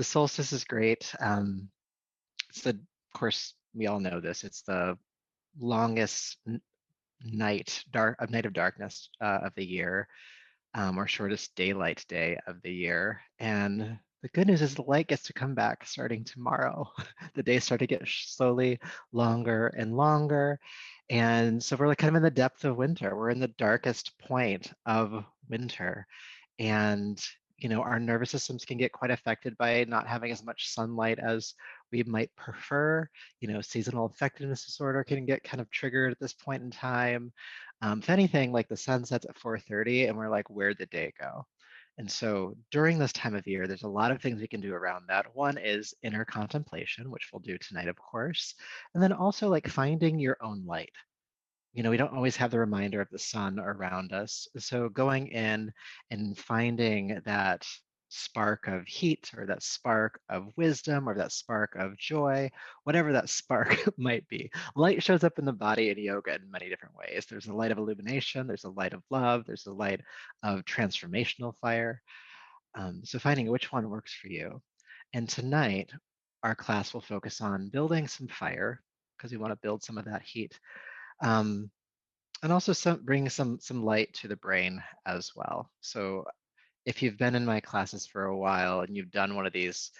The solstice is great. It's the, of course, we all know this. It's the longest night of darkness of the year, or shortest daylight day of the year. And the good news is the light gets to come back starting tomorrow. The days start to get slowly longer and longer. And so we're like kind of in the depth of winter. We're in the darkest point of winter. And our nervous systems can get quite affected by not having as much sunlight as we might prefer. Seasonal affectiveness disorder can get kind of triggered at this point in time. If anything, like the sun sets at 4:30 and we're like, where'd the day go? And so during this time of year, there's a lot of things we can do around that. One is inner contemplation, which we'll do tonight, of course. And then also like finding your own light. We don't always have the reminder of the sun around us. So going in and finding that spark of heat or that spark of wisdom or that spark of joy, whatever that spark might be. Light shows up in the body in yoga in many different ways. There's a light of illumination, there's a light of love, there's a light of transformational fire. So finding which one works for you. And tonight, our class will focus on building some fire because we want to build some of that heat. Um, and also bring some light to the brain as well. So if you've been in my classes for a while and you've done one of these,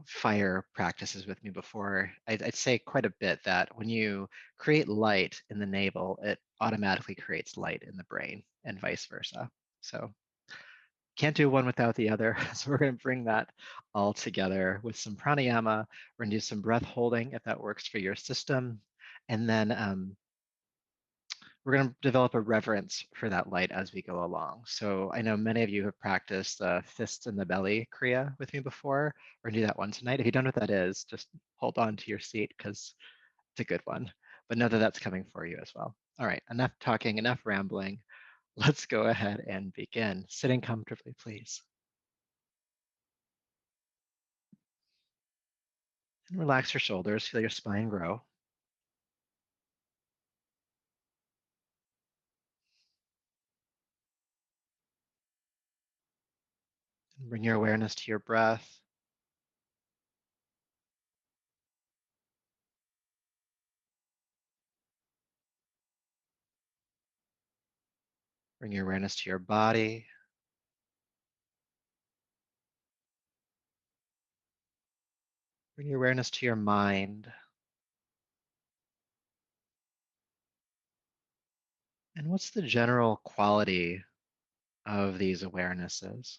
fire practices with me before, I'd say quite a bit that when you create light in the navel, it automatically creates light in the brain and vice versa. So can't do one without the other. So we're going to bring that all together with some pranayama. We're going to do some breath holding if that works for your system. And then we're going to develop a reverence for that light as we go along. So I know many of you have practiced the fists in the belly kriya with me before. We're going to do that one tonight. If you don't know what that is, just hold on to your seat because it's a good one. But know that that's coming for you as well. All right, enough talking, enough rambling. Let's go ahead and begin. Sitting comfortably, please. And relax your shoulders, feel your spine grow. And bring your awareness to your breath. Bring your awareness to your body. Bring your awareness to your mind. And what's the general quality of these awarenesses?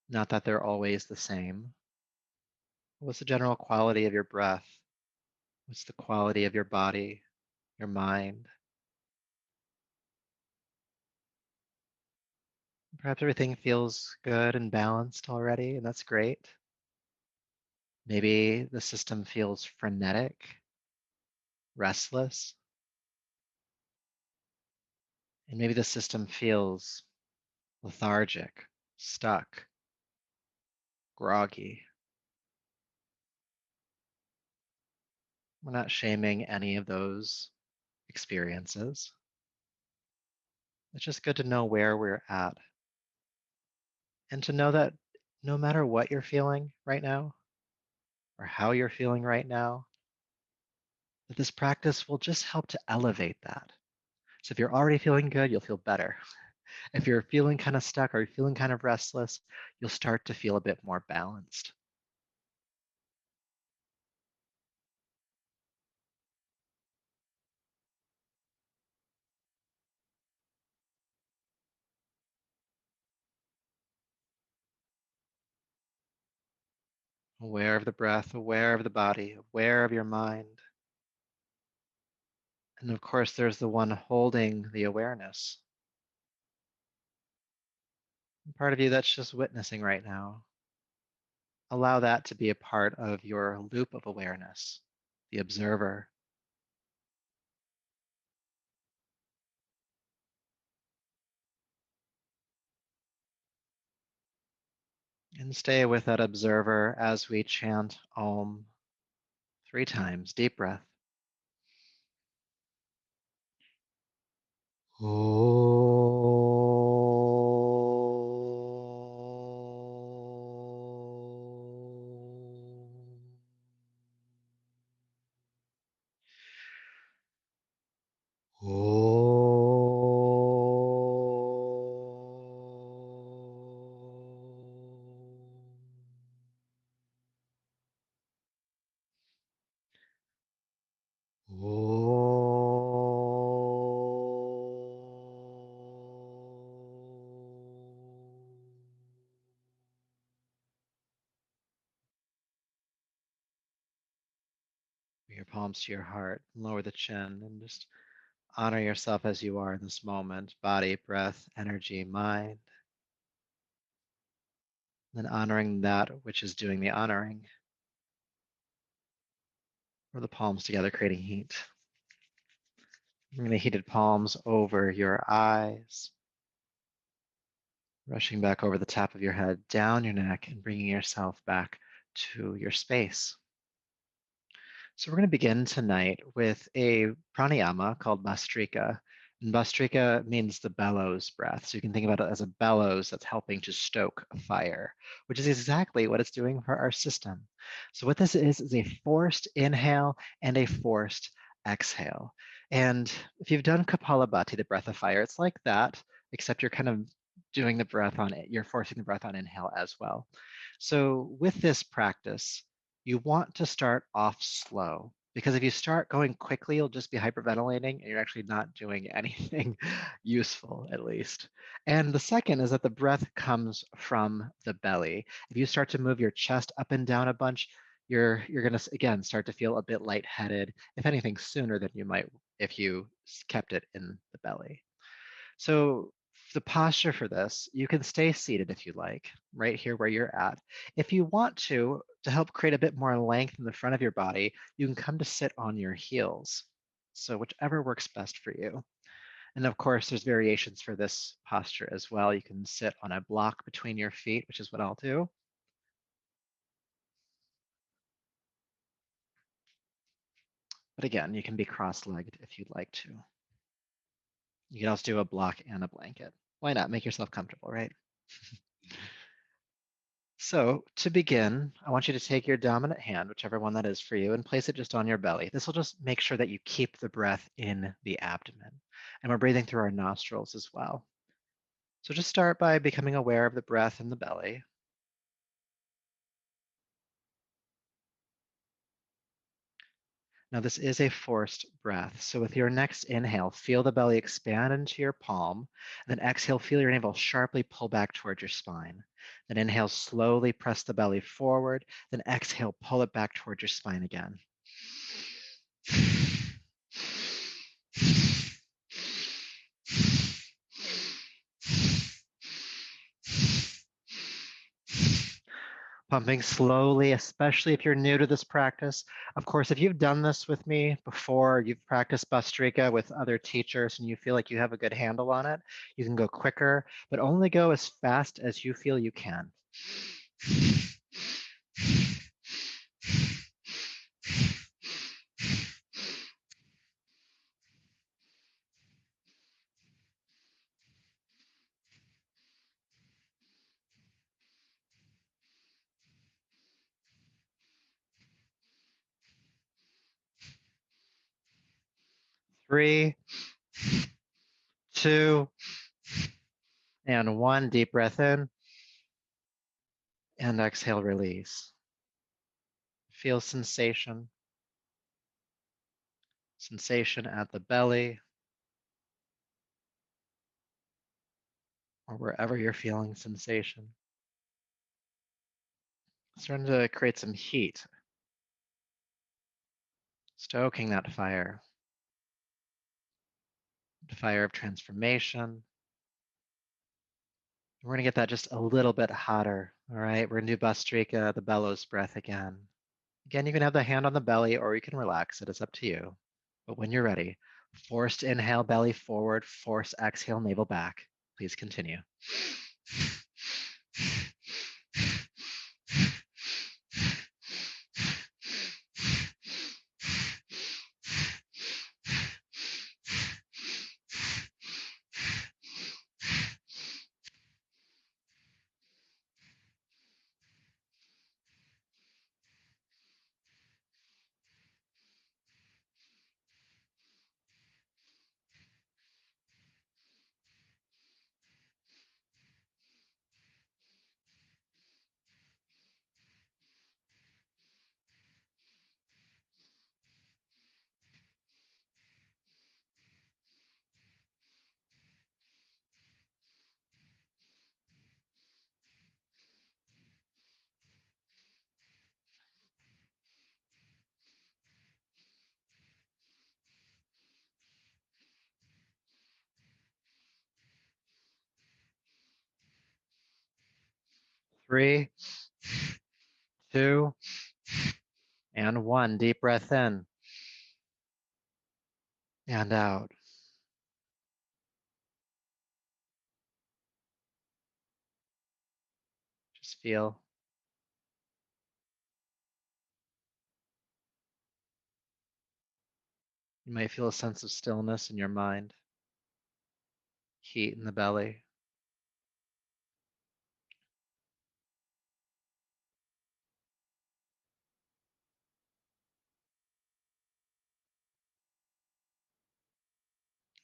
Not that they're always the same. What's the general quality of your breath? What's the quality of your body, your mind? Perhaps everything feels good and balanced already, and that's great. Maybe the system feels frenetic, restless, and maybe the system feels lethargic, stuck, groggy. We're not shaming any of those experiences. It's just good to know where we're at and to know that no matter what you're feeling right now or how you're feeling right now, that this practice will just help to elevate that. So if you're already feeling good, you'll feel better. If you're feeling kind of stuck or you're feeling kind of restless, you'll start to feel a bit more balanced. Aware of the breath, aware of the body, aware of your mind. And of course, there's the one holding the awareness. Part of you that's just witnessing right now. Allow that to be a part of your loop of awareness, the observer. And stay with that observer as we chant Om 3 times. Deep breath. Om. palms to your heart, lower the chin, and just honor yourself as you are in this moment, body, breath, energy, mind. Then honoring that which is doing the honoring, or the palms together creating heat. Bring the heated palms over your eyes, rushing back over the top of your head, down your neck, and bringing yourself back to your space. So we're going to begin tonight with a pranayama called Bastrika. And Bastrika means the bellows breath. So you can think about it as a bellows that's helping to stoke a fire, which is exactly what it's doing for our system. So what this is a forced inhale and a forced exhale. And if you've done Kapalabhati, the breath of fire, it's like that, except you're kind of doing the breath on it. You're forcing the breath on inhale as well. So with this practice, you want to start off slow, because if you start going quickly, you'll just be hyperventilating and you're actually not doing anything useful, at least. And the second is that the breath comes from the belly. If you start to move your chest up and down a bunch, you're going to again start to feel a bit lightheaded, if anything, sooner than you might if you kept it in the belly. So the posture for this, you can stay seated if you like, right here where you're at. If you want to help create a bit more length in the front of your body, you can come to sit on your heels. So whichever works best for you. And of course, there's variations for this posture as well. You can sit on a block between your feet, which is what I'll do. But again, you can be cross-legged if you'd like to. You can also do a block and a blanket. Why not? Make yourself comfortable, right? So to begin, I want you to take your dominant hand, whichever one that is for you, and place it just on your belly. This will just make sure that you keep the breath in the abdomen. And we're breathing through our nostrils as well. So just start by becoming aware of the breath in the belly. Now this is a forced breath. So with your next inhale, feel the belly expand into your palm. And then exhale, feel your navel sharply pull back towards your spine. Then inhale, slowly press the belly forward. Then exhale, pull it back towards your spine again. Pumping slowly, especially if you're new to this practice. Of course, if you've done this with me before, you've practiced Bastrika with other teachers and you feel like you have a good handle on it, you can go quicker, but only go as fast as you feel you can. 3, 2, and 1. Deep breath in and exhale, release. Feel sensation. Sensation at the belly or wherever you're feeling sensation. Starting to create some heat, stoking that fire. The fire of transformation. We're going to get that just a little bit hotter. All right, we're going to do Bastrika, the bellows breath again. Again, you can have the hand on the belly or you can relax it. It's up to you. But when you're ready, forced inhale, belly forward, forced exhale, navel back. Please continue. 3, 2, and 1. Deep breath in and out. Just feel. You might feel a sense of stillness in your mind, heat in the belly.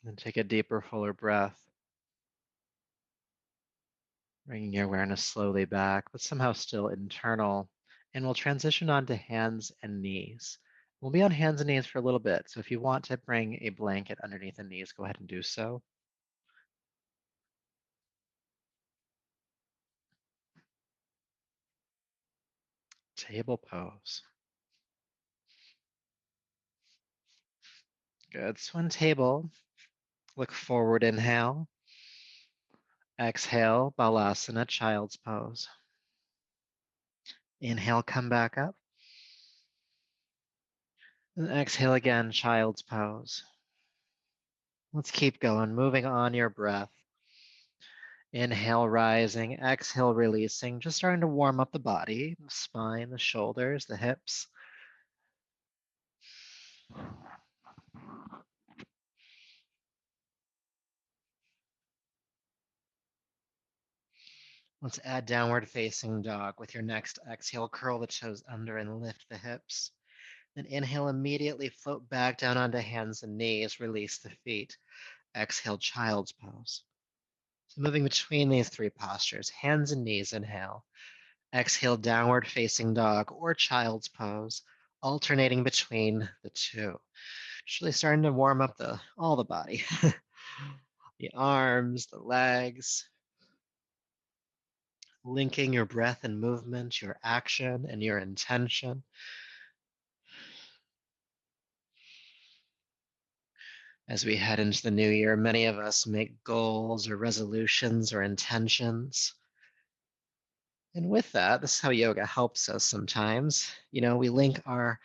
And then take a deeper, fuller breath, bringing your awareness slowly back, but somehow still internal. And we'll transition on to hands and knees. We'll be on hands and knees for a little bit. So if you want to bring a blanket underneath the knees, go ahead and do so. Table pose. Good. So in table, look forward, inhale. Exhale, Balasana, child's pose. Inhale, come back up. And exhale again, child's pose. Let's keep going, moving on your breath. Inhale, rising. Exhale, releasing. Just starting to warm up the body, the spine, the shoulders, the hips. Let's add downward facing dog. With your next exhale, curl the toes under and lift the hips. Then inhale, immediately float back down onto hands and knees, release the feet. Exhale, child's pose. So moving between these three postures, hands and knees, inhale. Exhale, downward facing dog or child's pose, alternating between the two. Just really starting to warm up all the body. The arms, the legs, linking your breath and movement, your action and your intention. As we head into the new year, many of us make goals or resolutions or intentions. And with that, this is how yoga helps us sometimes. We link our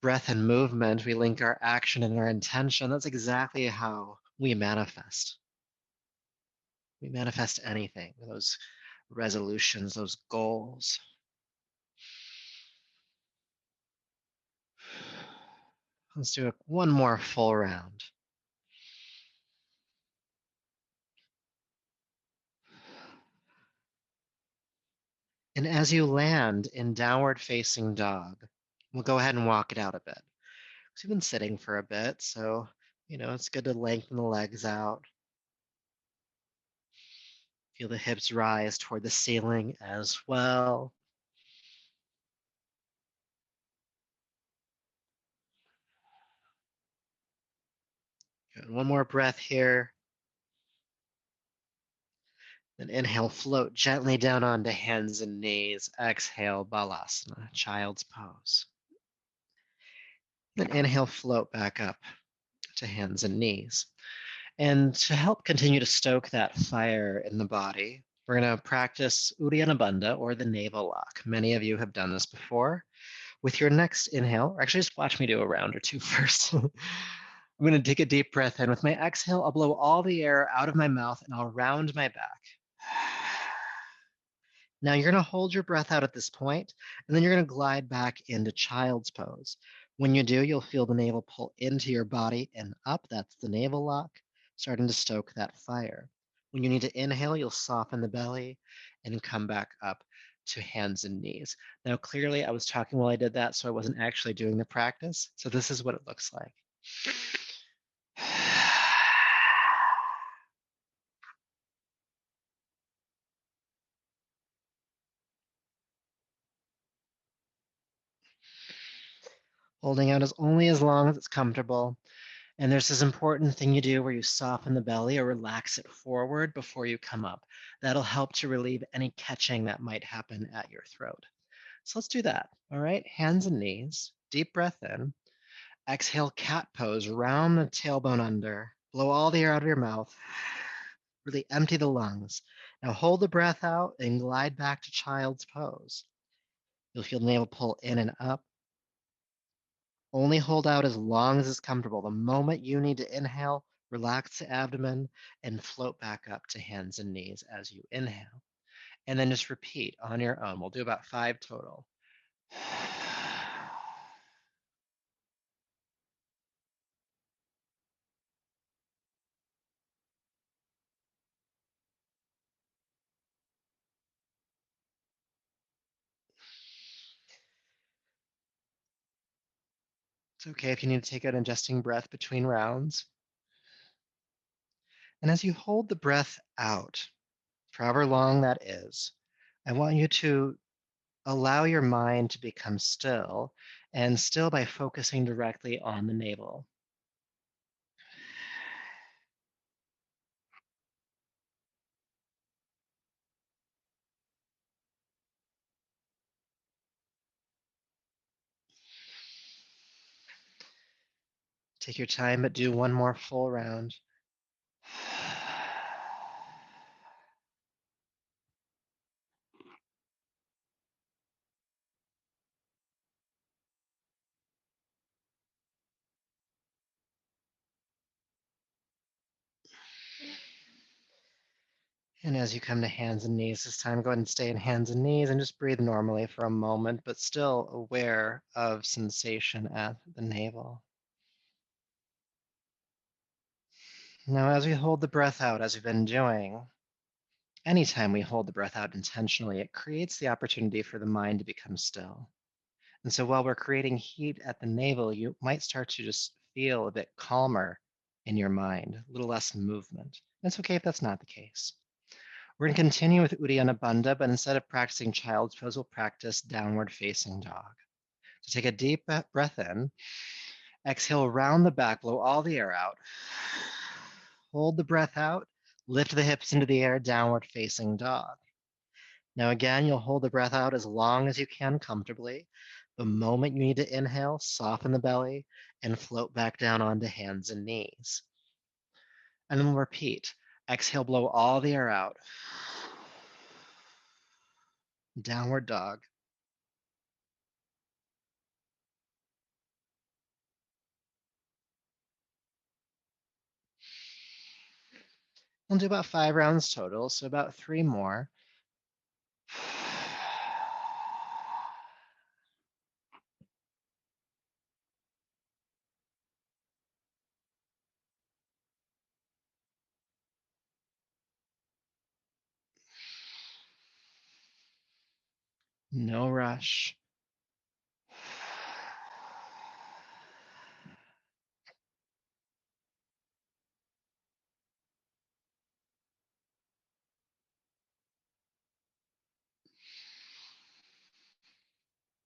breath and movement, we link our action and our intention. That's exactly how we manifest. We manifest anything, those resolutions, those goals. Let's do one more full round. And as you land in downward facing dog, we'll go ahead and walk it out a bit. We've been sitting for a bit, so it's good to lengthen the legs out. Feel the hips rise toward the ceiling as well. Good. One more breath here. Then inhale, float gently down onto hands and knees. Exhale, Balasana, child's pose. Then inhale, float back up to hands and knees. And to help continue to stoke that fire in the body, we're going to practice Uddiyana Bandha, or the navel lock. Many of you have done this before. With your next inhale, or actually just watch me do a round or two first. I'm going to take a deep breath in. With my exhale, I'll blow all the air out of my mouth and I'll round my back. Now you're going to hold your breath out at this point, and then you're going to glide back into child's pose. When you do, you'll feel the navel pull into your body and up. That's the navel lock, starting to stoke that fire. When you need to inhale, you'll soften the belly and come back up to hands and knees. Now, clearly, I was talking while I did that, so I wasn't actually doing the practice. So this is what it looks like. Holding out only as long as it's comfortable. And there's this important thing you do where you soften the belly or relax it forward before you come up. That'll help to relieve any catching that might happen at your throat. So let's do that. All right, hands and knees, deep breath in. Exhale, cat pose, round the tailbone under. Blow all the air out of your mouth. Really empty the lungs. Now hold the breath out and glide back to child's pose. You'll feel the navel pull in and up. Only hold out as long as it's comfortable. The moment you need to inhale, relax the abdomen and float back up to hands and knees as you inhale. And then just repeat on your own. We'll do about 5 total. It's okay if you need to take an adjusting breath between rounds. And as you hold the breath out, for however long that is, I want you to allow your mind to become still, and still by focusing directly on the navel. Take your time, but do one more full round. And as you come to hands and knees this time, go ahead and stay in hands and knees and just breathe normally for a moment, but still aware of sensation at the navel. Now, as we hold the breath out, as we've been doing, anytime we hold the breath out intentionally, it creates the opportunity for the mind to become still. And so while we're creating heat at the navel, you might start to just feel a bit calmer in your mind, a little less movement. It's okay if that's not the case. We're going to continue with Uddiyana Bandha, but instead of practicing child's pose, we'll practice downward facing dog. So take a deep breath in, exhale, round the back, blow all the air out. Hold the breath out, lift the hips into the air, downward facing dog. Now again, you'll hold the breath out as long as you can comfortably. The moment you need to inhale, soften the belly and float back down onto hands and knees. And then we'll repeat. Exhale, blow all the air out. Downward dog. We'll do about 5 rounds total, so about 3 more. No rush.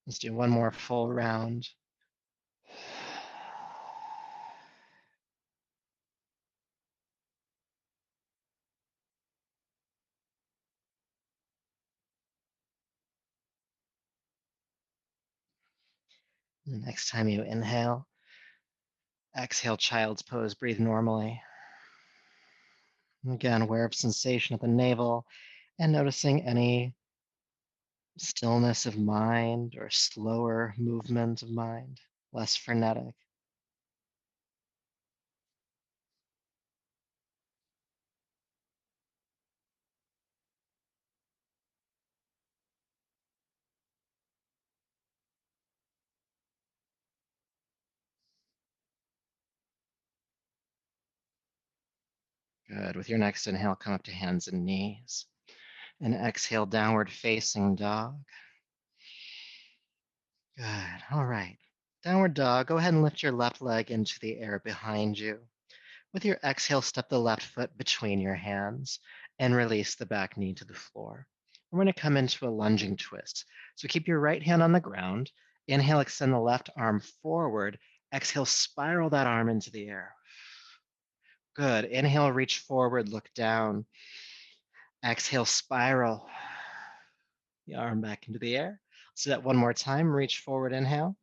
Let's do one more full round. The next time you inhale, exhale, child's pose, breathe normally. Again, aware of sensation at the navel and noticing any stillness of mind or slower movement of mind, less frenetic. Good. With your next inhale, come up to hands and knees. And exhale, downward facing dog. Good. All right. Downward dog, go ahead and lift your left leg into the air behind you. With your exhale, step the left foot between your hands and release the back knee to the floor. We're going to come into a lunging twist. So keep your right hand on the ground. Inhale, extend the left arm forward. Exhale, spiral that arm into the air. Good. Inhale, reach forward, look down. Exhale, spiral the arm back into the air. Let's do that one more time. Reach forward, inhale.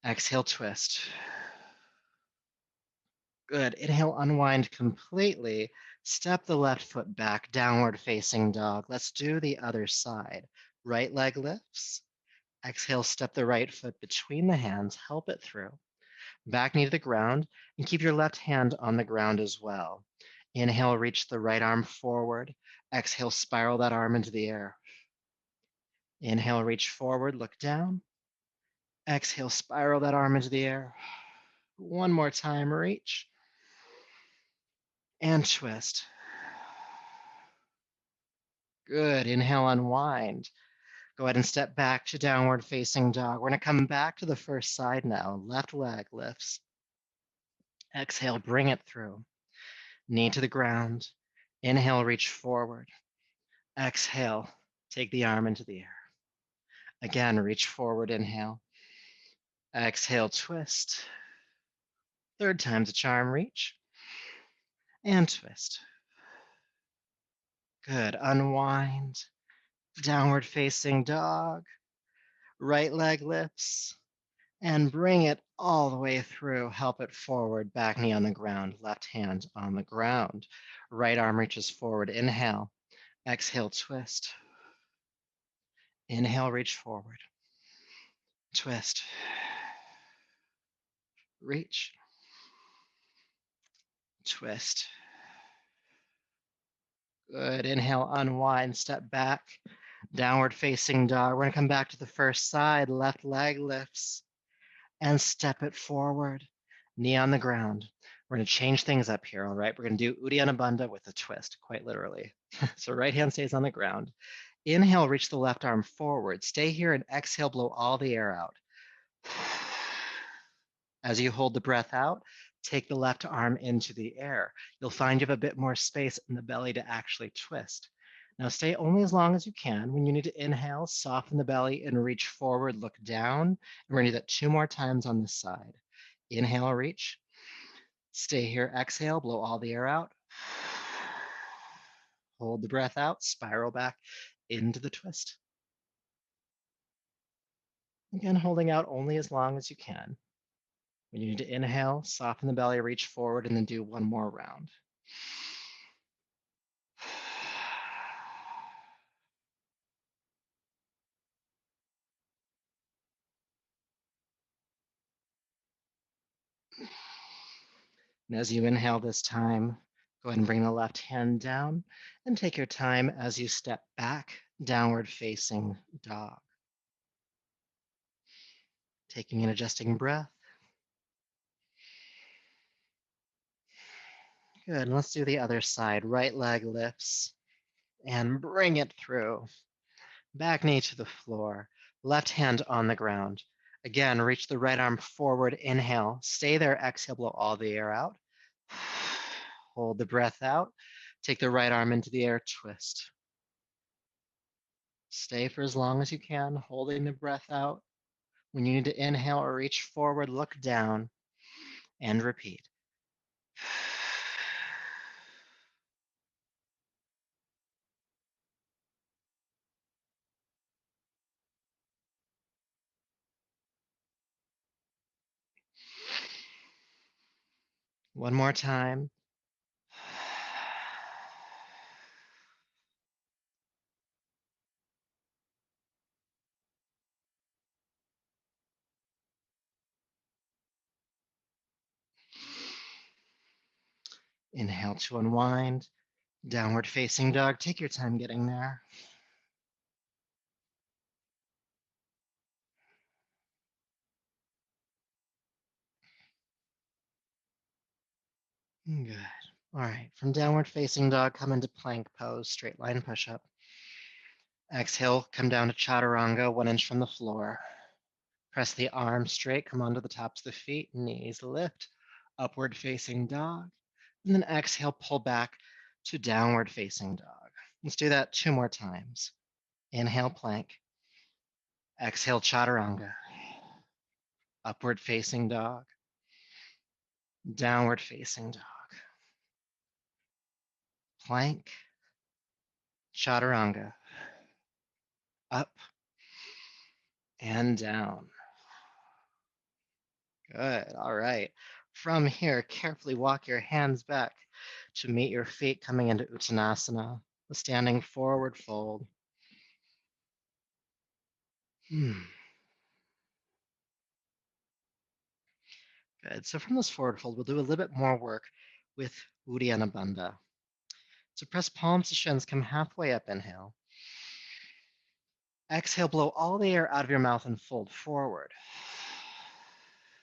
Exhale, twist. Good. Inhale, unwind completely. Step the left foot back, downward facing dog. Let's do the other side. Right leg lifts. Exhale, step the right foot between the hands, help it through. Back knee to the ground, and keep your left hand on the ground as well. Inhale, reach the right arm forward. Exhale, spiral that arm into the air. Inhale, reach forward, look down. Exhale, spiral that arm into the air. One more time, reach. And twist. Good. Inhale, unwind. Go ahead and step back to downward facing dog. We're going to come back to the first side now. Left leg lifts. Exhale, bring it through. Knee to the ground. Inhale, reach forward. Exhale, take the arm into the air. Again, reach forward, inhale. Exhale, twist. Third time's a charm, reach. And twist. Good, unwind. Downward facing dog. Right leg lifts. And bring it all the way through. Help it forward, back knee on the ground, left hand on the ground. Right arm reaches forward, inhale. Exhale, twist. Inhale, reach forward. Twist. Reach. Twist. Good. Inhale, unwind, step back. Downward facing dog. We're going to come back to the first side. Left leg lifts and step it forward. Knee on the ground. We're going to change things up here, all right? We're going to do Uddiyana Bandha with a twist, quite literally. So right hand stays on the ground. Inhale, reach the left arm forward. Stay here and exhale, blow all the air out. As you hold the breath out, take the left arm into the air. You'll find you have a bit more space in the belly to actually twist. Now stay only as long as you can. When you need to inhale, soften the belly and reach forward, look down. And we're gonna do that 2 more times on this side. Inhale, reach. Stay here, exhale, blow all the air out. Hold the breath out, spiral back into the twist. Again, holding out only as long as you can. When you need to inhale, soften the belly, reach forward, and then do 1 more round. And as you inhale this time, go ahead and bring the left hand down and take your time as you step back, downward facing dog. Taking an adjusting breath. Good, and let's do the other side. Right leg lifts and bring it through. Back knee to the floor, left hand on the ground. Again, reach the right arm forward, inhale. Stay there, exhale, blow all the air out. Hold the breath out. Take the right arm into the air, twist. Stay for as long as you can, holding the breath out. When you need to inhale or reach forward, look down and repeat. One more time. Inhale to unwind. Downward facing dog. Take your time getting there. Good. All right. From downward facing dog, come into plank pose, straight line push up. Exhale, come down to chaturanga, 1 inch from the floor. Press the arms straight, come onto the tops of the feet, knees lift, upward facing dog. And then exhale, pull back to downward facing dog. Let's do that 2 more times. Inhale, plank. Exhale, chaturanga. Upward facing dog. Downward facing dog. Plank. Chaturanga. Up and down. Good. All right. From here, carefully walk your hands back to meet your feet coming into Uttanasana, the standing forward fold. Good. So from this forward fold, we'll do a little bit more work with Uddiyana Bandha. So press palms to shins, come halfway up, inhale. Exhale, blow all the air out of your mouth and fold forward.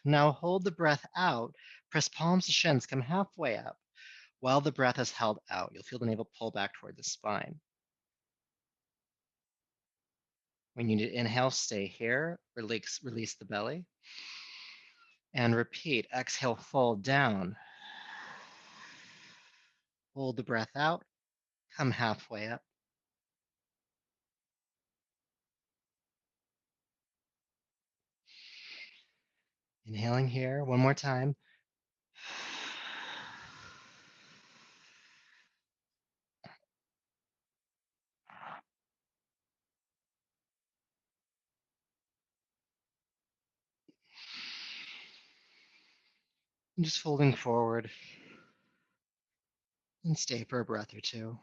Now hold the breath out, press palms to shins, come halfway up. While the breath is held out, you'll feel the navel pull back toward the spine. When you need to inhale, stay here, release the belly. And repeat, exhale, fold down. Hold the breath out, come halfway up. Inhaling here, one more time. And just folding forward and stay for a breath or two.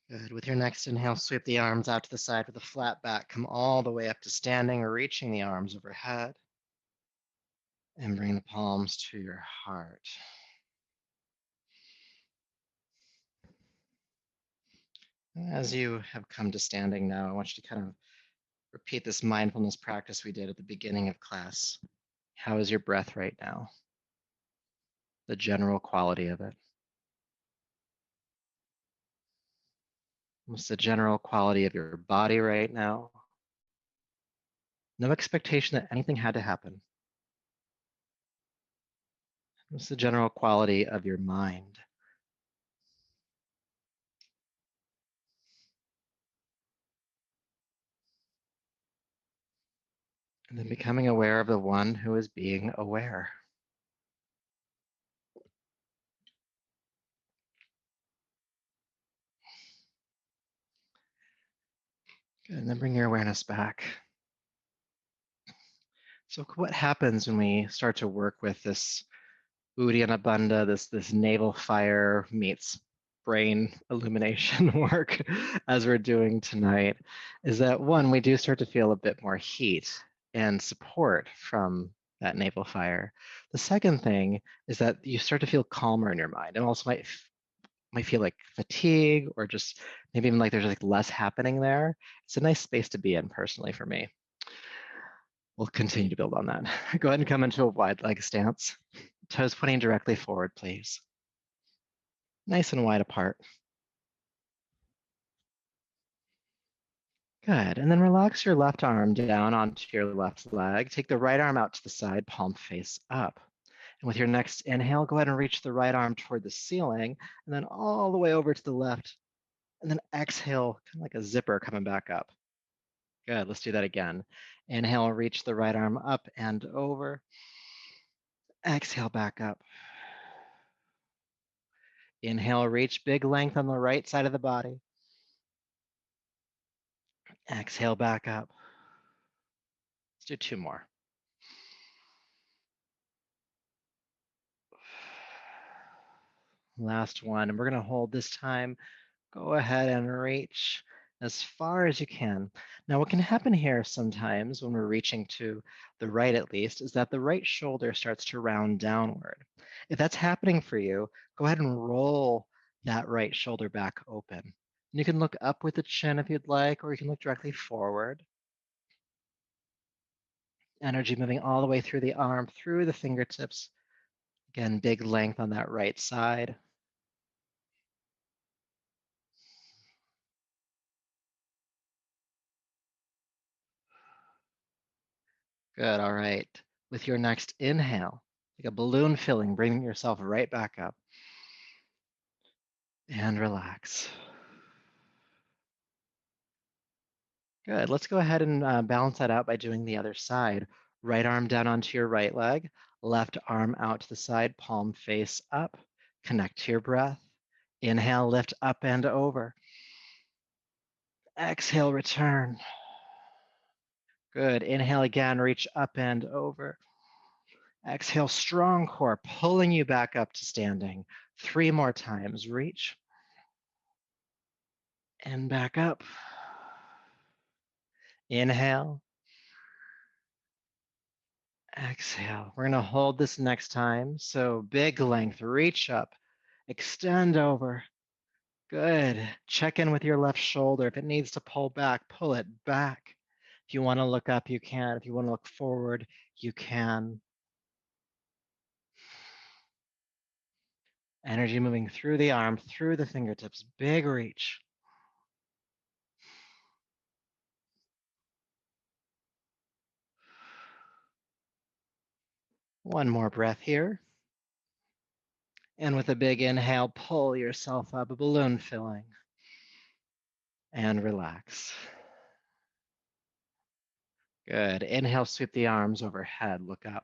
Good. With your next inhale, sweep the arms out to the side with a flat back. Come all the way up to standing or reaching the arms overhead. And bring the palms to your heart. As you have come to standing now, I want you to kind of repeat this mindfulness practice we did at the beginning of class. How is your breath right now? The general quality of it. What's the general quality of your body right now? No expectation that anything had to happen. What's the general quality of your mind? And then becoming aware of the one who is being aware. Good. And then bring your awareness back. So what happens when we start to work with this Uddiyana Bandha, this navel fire meets brain illumination work as we're doing tonight, is that one, we do start to feel a bit more heat and support from that navel fire. The second thing is that you start to feel calmer in your mind, and also might feel like fatigue or just maybe even like there's like less happening there. It's a nice space to be in personally for me. We'll continue to build on that. Go ahead and come into a wide leg stance. Toes pointing directly forward, please. Nice and wide apart. Good. And then relax your left arm down onto your left leg. Take the right arm out to the side, palm face up. And with your next inhale, go ahead and reach the right arm toward the ceiling, and then all the way over to the left. And then exhale, kind of like a zipper coming back up. Good. Let's do that again. Inhale, reach the right arm up and over. Exhale, back up. Inhale, reach big length on the right side of the body. Exhale, back up. Let's do two more. Last one, and we're going to hold this time. Go ahead and reach as far as you can. Now, what can happen here sometimes when we're reaching to the right, at least, is that the right shoulder starts to round downward. If that's happening for you, go ahead and roll that right shoulder back open. And you can look up with the chin if you'd like, or you can look directly forward. Energy moving all the way through the arm, through the fingertips. Again, big length on that right side. Good, all right. With your next inhale, like a balloon filling, bringing yourself right back up. And relax. Good, let's go ahead and balance that out by doing the other side. Right arm down onto your right leg, left arm out to the side, palm face up. Connect to your breath. Inhale, lift up and over. Exhale, return. Good. Inhale again, reach up and over. Exhale, strong core, pulling you back up to standing. 3 more times. Reach and back up. Inhale. Exhale. We're going to hold this next time. So big length, reach up, extend over. Good. Check in with your left shoulder. If it needs to pull back, pull it back. If you want to look up, you can. If you want to look forward, you can. Energy moving through the arm, through the fingertips. Big reach. One more breath here. And with a big inhale, pull yourself up, a balloon filling. And relax. Good. Inhale, sweep the arms overhead, look up.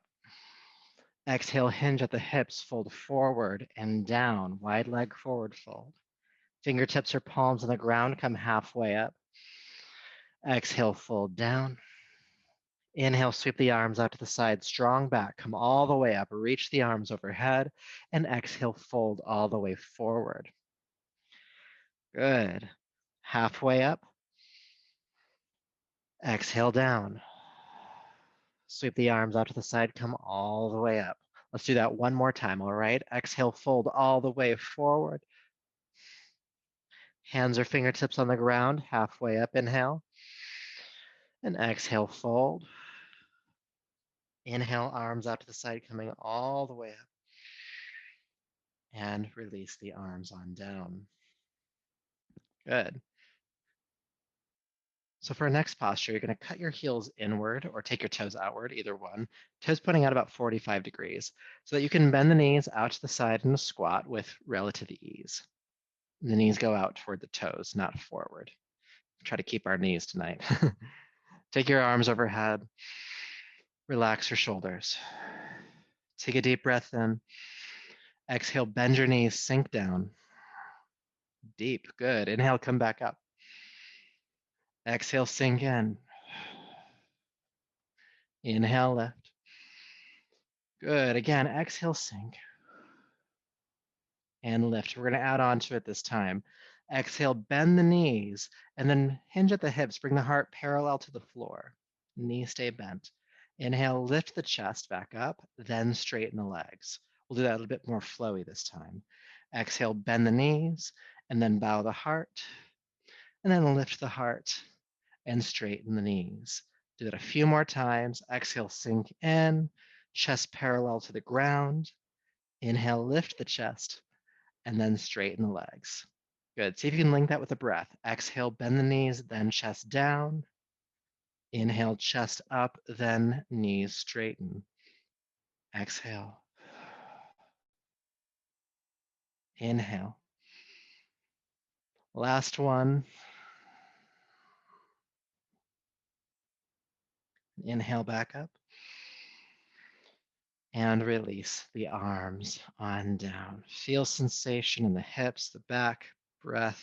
Exhale, hinge at the hips, fold forward and down, wide leg forward fold. Fingertips or palms on the ground, come halfway up. Exhale, fold down. Inhale, sweep the arms out to the side, strong back, come all the way up, reach the arms overhead, and exhale, fold all the way forward. Good. Halfway up. Exhale down. Sweep the arms out to the side, come all the way up. Let's do that one more time, all right? Exhale, fold all the way forward. Hands or fingertips on the ground, halfway up, inhale. And exhale, fold. Inhale, arms out to the side, coming all the way up. And release the arms on down. Good. So for our next posture, you're going to cut your heels inward or take your toes outward, either one. Toes pointing out about 45 degrees so that you can bend the knees out to the side in a squat with relative ease. The knees go out toward the toes, not forward. Try to keep our knees tonight. Take your arms overhead. Relax your shoulders. Take a deep breath in. Exhale, bend your knees, sink down. Deep, good. Inhale, come back up. Exhale, sink in. Inhale, lift. Good. Again, exhale, sink. And lift. We're going to add on to it this time. Exhale, bend the knees, and then hinge at the hips. Bring the heart parallel to the floor. Knees stay bent. Inhale, lift the chest back up, then straighten the legs. We'll do that a little bit more flowy this time. Exhale, bend the knees, and then bow the heart, and then lift the heart and straighten the knees. Do that a few more times. Exhale, sink in, chest parallel to the ground. Inhale, lift the chest, and then straighten the legs. Good. See if you can link that with a breath. Exhale, bend the knees, then chest down. Inhale, chest up, then knees straighten. Exhale. Inhale. Last one. Inhale back up. And release the arms on down. Feel sensation in the hips, the back, breath.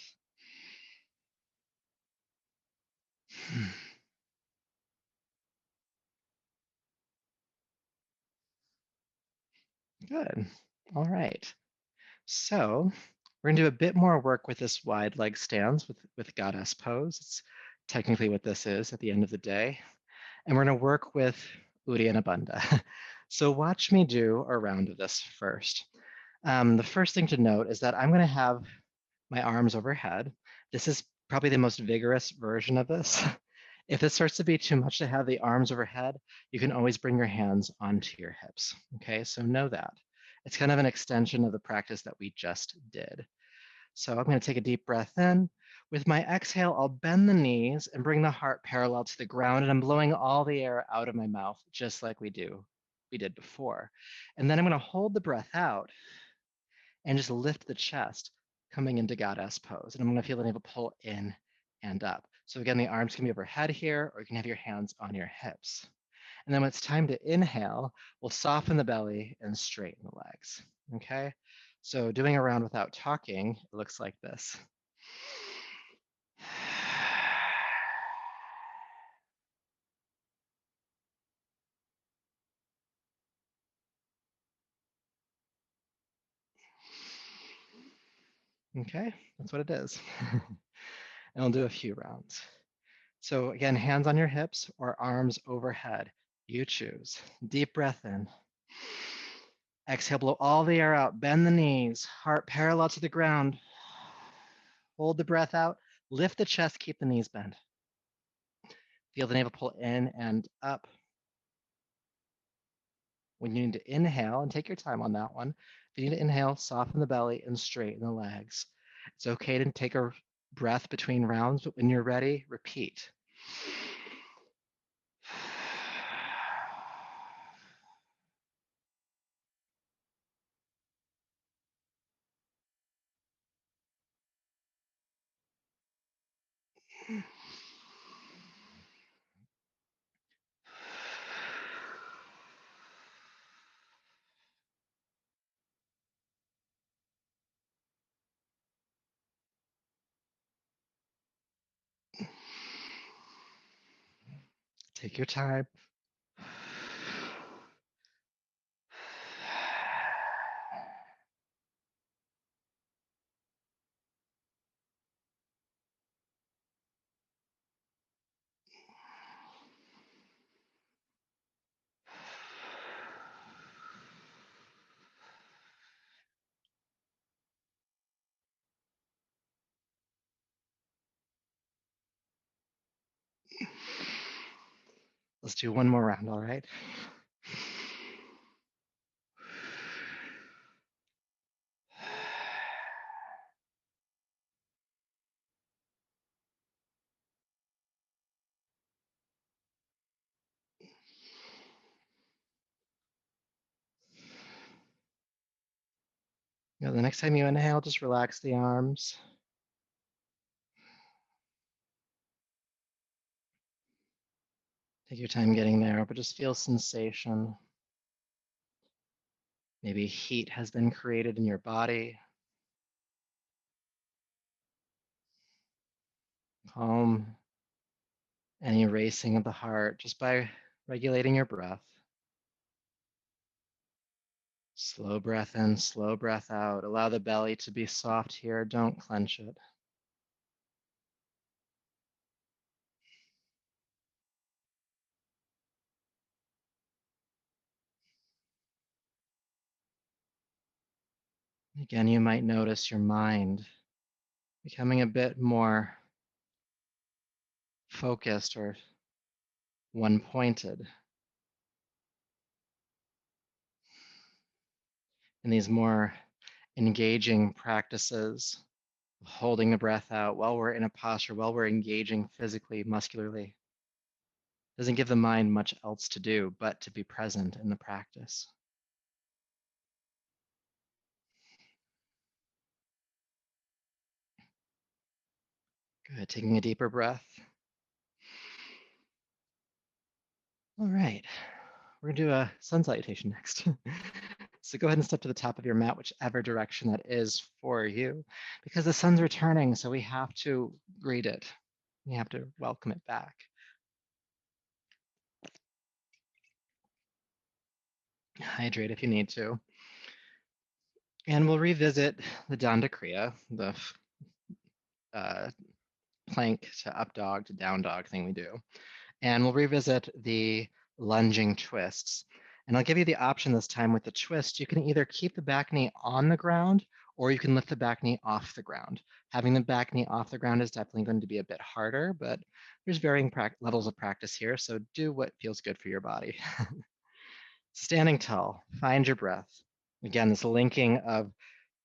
Good. All right. So we're going to do a bit more work with this wide leg stance with goddess pose. It's technically what this is at the end of the day. And we're going to work with Uddiyana Bandha. So watch me do a round of this first. The first thing to note is that I'm going to have my arms overhead. This is probably the most vigorous version of this. If it starts to be too much to have the arms overhead, you can always bring your hands onto your hips. Okay, so know that. It's kind of an extension of the practice that we just did. So I'm going to take a deep breath in. With my exhale, I'll bend the knees and bring the heart parallel to the ground, and I'm blowing all the air out of my mouth, just like we did before. And then I'm going to hold the breath out and just lift the chest, coming into goddess pose. And I'm going to feel the navel pull in and up. So again, the arms can be overhead here, or you can have your hands on your hips. And then when it's time to inhale, we'll soften the belly and straighten the legs. Okay? So doing a round without talking, it looks like this. Okay, that's what it is. And we'll do a few rounds. So again, hands on your hips or arms overhead. You choose. Deep breath in. Exhale, blow all the air out. Bend the knees, heart parallel to the ground. Hold the breath out. Lift the chest, keep the knees bent. Feel the navel pull in and up. When you need to inhale, and take your time on that one, if you need to inhale, soften the belly and straighten the legs. It's okay to take a breath between rounds, but when you're ready, repeat. Take your time. Let's do one more round, all right? Now, the next time you inhale, just relax the arms. Take your time getting there, but just feel sensation. Maybe heat has been created in your body. Calm any racing of the heart just by regulating your breath. Slow breath in, slow breath out. Allow the belly to be soft here. Don't clench it. Again, you might notice your mind becoming a bit more focused or one-pointed. In these more engaging practices, holding the breath out while we're in a posture, while we're engaging physically, muscularly, doesn't give the mind much else to do but to be present in the practice. Good, taking a deeper breath. All right, we're gonna do a sun salutation next. So go ahead and step to the top of your mat, whichever direction that is for you, because the sun's returning, so we have to greet it. We have to welcome it back. Hydrate if you need to. And we'll revisit the Danda Kriya, the plank to up dog to down dog thing we do. And we'll revisit the lunging twists. And I'll give you the option this time with the twist. You can either keep the back knee on the ground or you can lift the back knee off the ground. Having the back knee off the ground is definitely going to be a bit harder, but there's varying levels of practice here. So do what feels good for your body. Standing tall, find your breath. Again, this linking of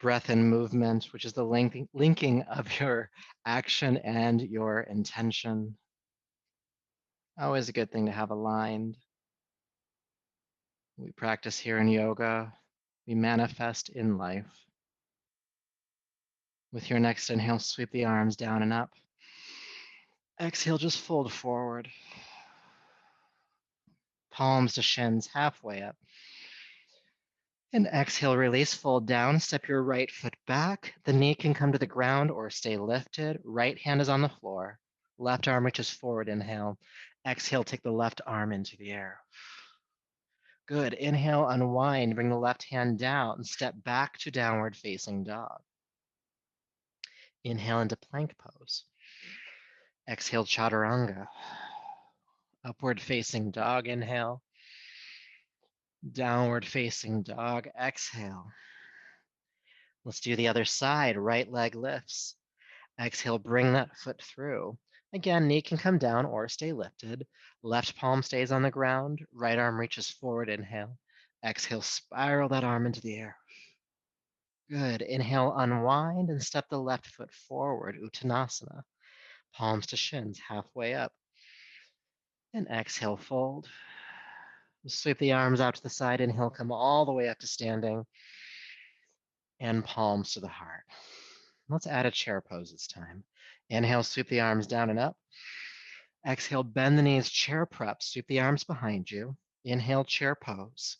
breath and movement, which is the linking of your action and your intention. Always a good thing to have aligned. We practice here in yoga. We manifest in life. With your next inhale, sweep the arms down and up. Exhale, just fold forward. Palms to shins, halfway up. And exhale, release, fold down, step your right foot back. The knee can come to the ground or stay lifted. Right hand is on the floor. Left arm reaches forward, inhale. Exhale, take the left arm into the air. Good, inhale, unwind, bring the left hand down, step back to downward facing dog. Inhale into plank pose. Exhale, chaturanga. Upward facing dog, inhale. Downward facing dog, exhale. Let's do the other side. Right leg lifts. Exhale, bring that foot through. Again, knee can come down or stay lifted. Left palm stays on the ground. Right arm reaches forward, inhale. Exhale, spiral that arm into the air. Good. Inhale, unwind and step the left foot forward, Uttanasana. Palms to shins, halfway up. And exhale, fold. Sweep the arms out to the side. Inhale, come all the way up to standing. And palms to the heart. Let's add a chair pose this time. Inhale, sweep the arms down and up. Exhale, bend the knees, chair prep. Sweep the arms behind you. Inhale, chair pose.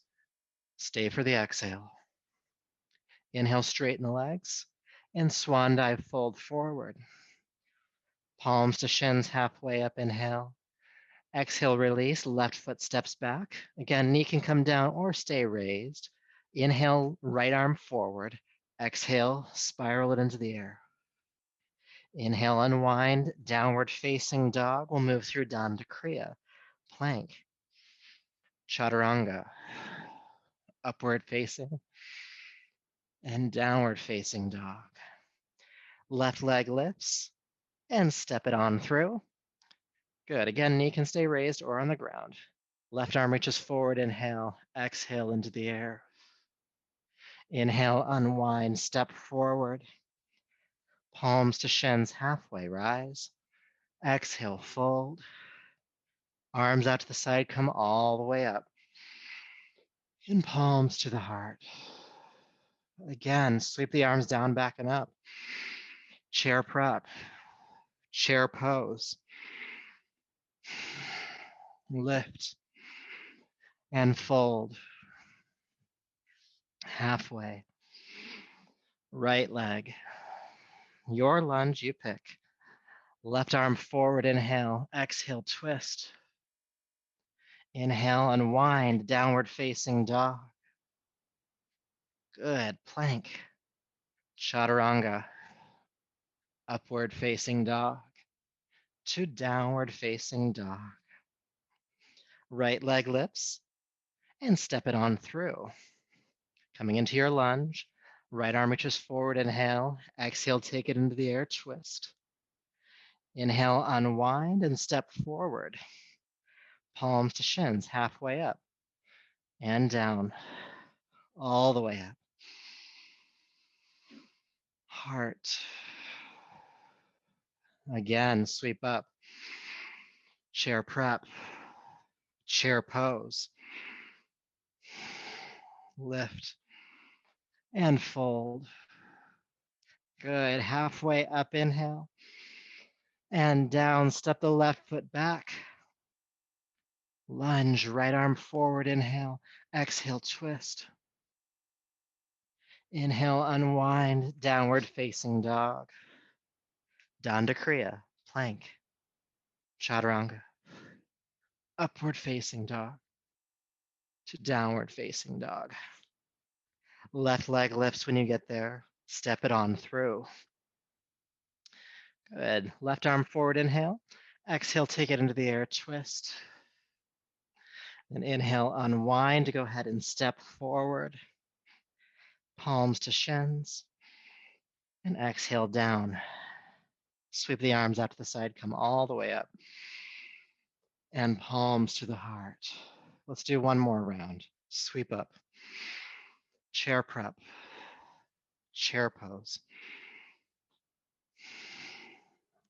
Stay for the exhale. Inhale, straighten the legs. And swan dive, fold forward. Palms to shins, halfway up, inhale. Exhale, release, left foot steps back. Again, knee can come down or stay raised. Inhale, right arm forward. Exhale, spiral it into the air. Inhale, unwind, downward facing dog. We'll move through Dandha Kriya, plank, chaturanga, upward facing, and downward facing dog. Left leg lifts, and step it on through. Good. Again, knee can stay raised or on the ground. Left arm reaches forward, inhale, exhale into the air. Inhale, unwind, step forward. Palms to shins, halfway, rise. Exhale, fold. Arms out to the side, come all the way up. And palms to the heart. Again, sweep the arms down, back and up. Chair prep, chair pose. Lift and fold. Halfway. Right leg. Your lunge, you pick. Left arm forward, inhale. Exhale, twist. Inhale, unwind, downward facing dog. Good, plank. Chaturanga. Upward facing dog to downward facing dog. Right leg lifts and step it on through. Coming into your lunge, right arm reaches forward, inhale. Exhale, take it into the air, twist. Inhale, unwind and step forward. Palms to shins, halfway up and down, all the way up. Heart. Again, sweep up. Chair prep. Chair pose. Lift and fold. Good. Halfway up, inhale. And down, step the left foot back. Lunge, right arm forward, inhale. Exhale, twist. Inhale, unwind, downward facing dog. Dandha Kriya, plank. Chaturanga. Upward facing dog to downward facing dog. Left leg lifts when you get there. Step it on through. Good. Left arm forward, inhale. Exhale, take it into the air, twist. And inhale, unwind to go ahead and step forward. Palms to shins. And exhale down. Sweep the arms out to the side, come all the way up. And palms to the heart. Let's do one more round. Sweep up. Chair prep. Chair pose.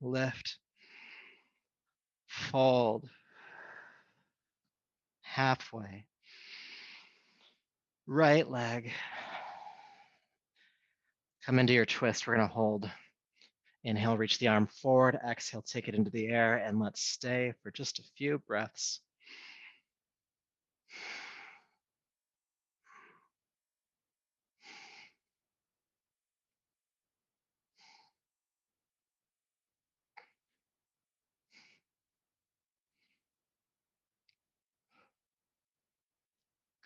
Lift. Fold. Halfway. Right leg. Come into your twist. We're going to hold. Inhale, reach the arm forward. Exhale, take it into the air. And let's stay for just a few breaths.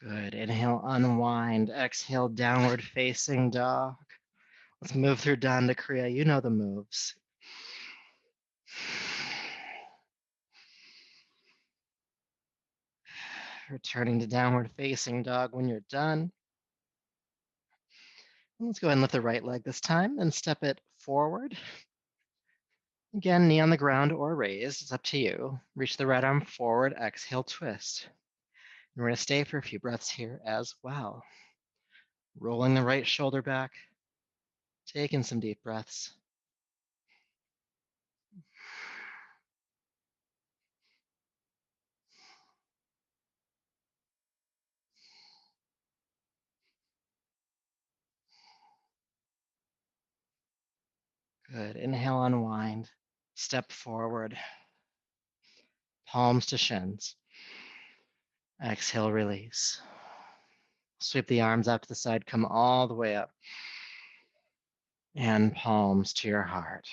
Good. Inhale, unwind. Exhale, downward facing dog. Let's move through Danda Kriya. You know the moves. Returning to downward facing dog when you're done. Let's go ahead and lift the right leg this time and step it forward. Again, knee on the ground or raised. It's up to you. Reach the right arm forward. Exhale, twist. And we're going to stay for a few breaths here as well. Rolling the right shoulder back. Taking some deep breaths. Good. Inhale, unwind. Step forward. Palms to shins. Exhale, release. Sweep the arms out to the side. Come all the way up. And palms to your heart.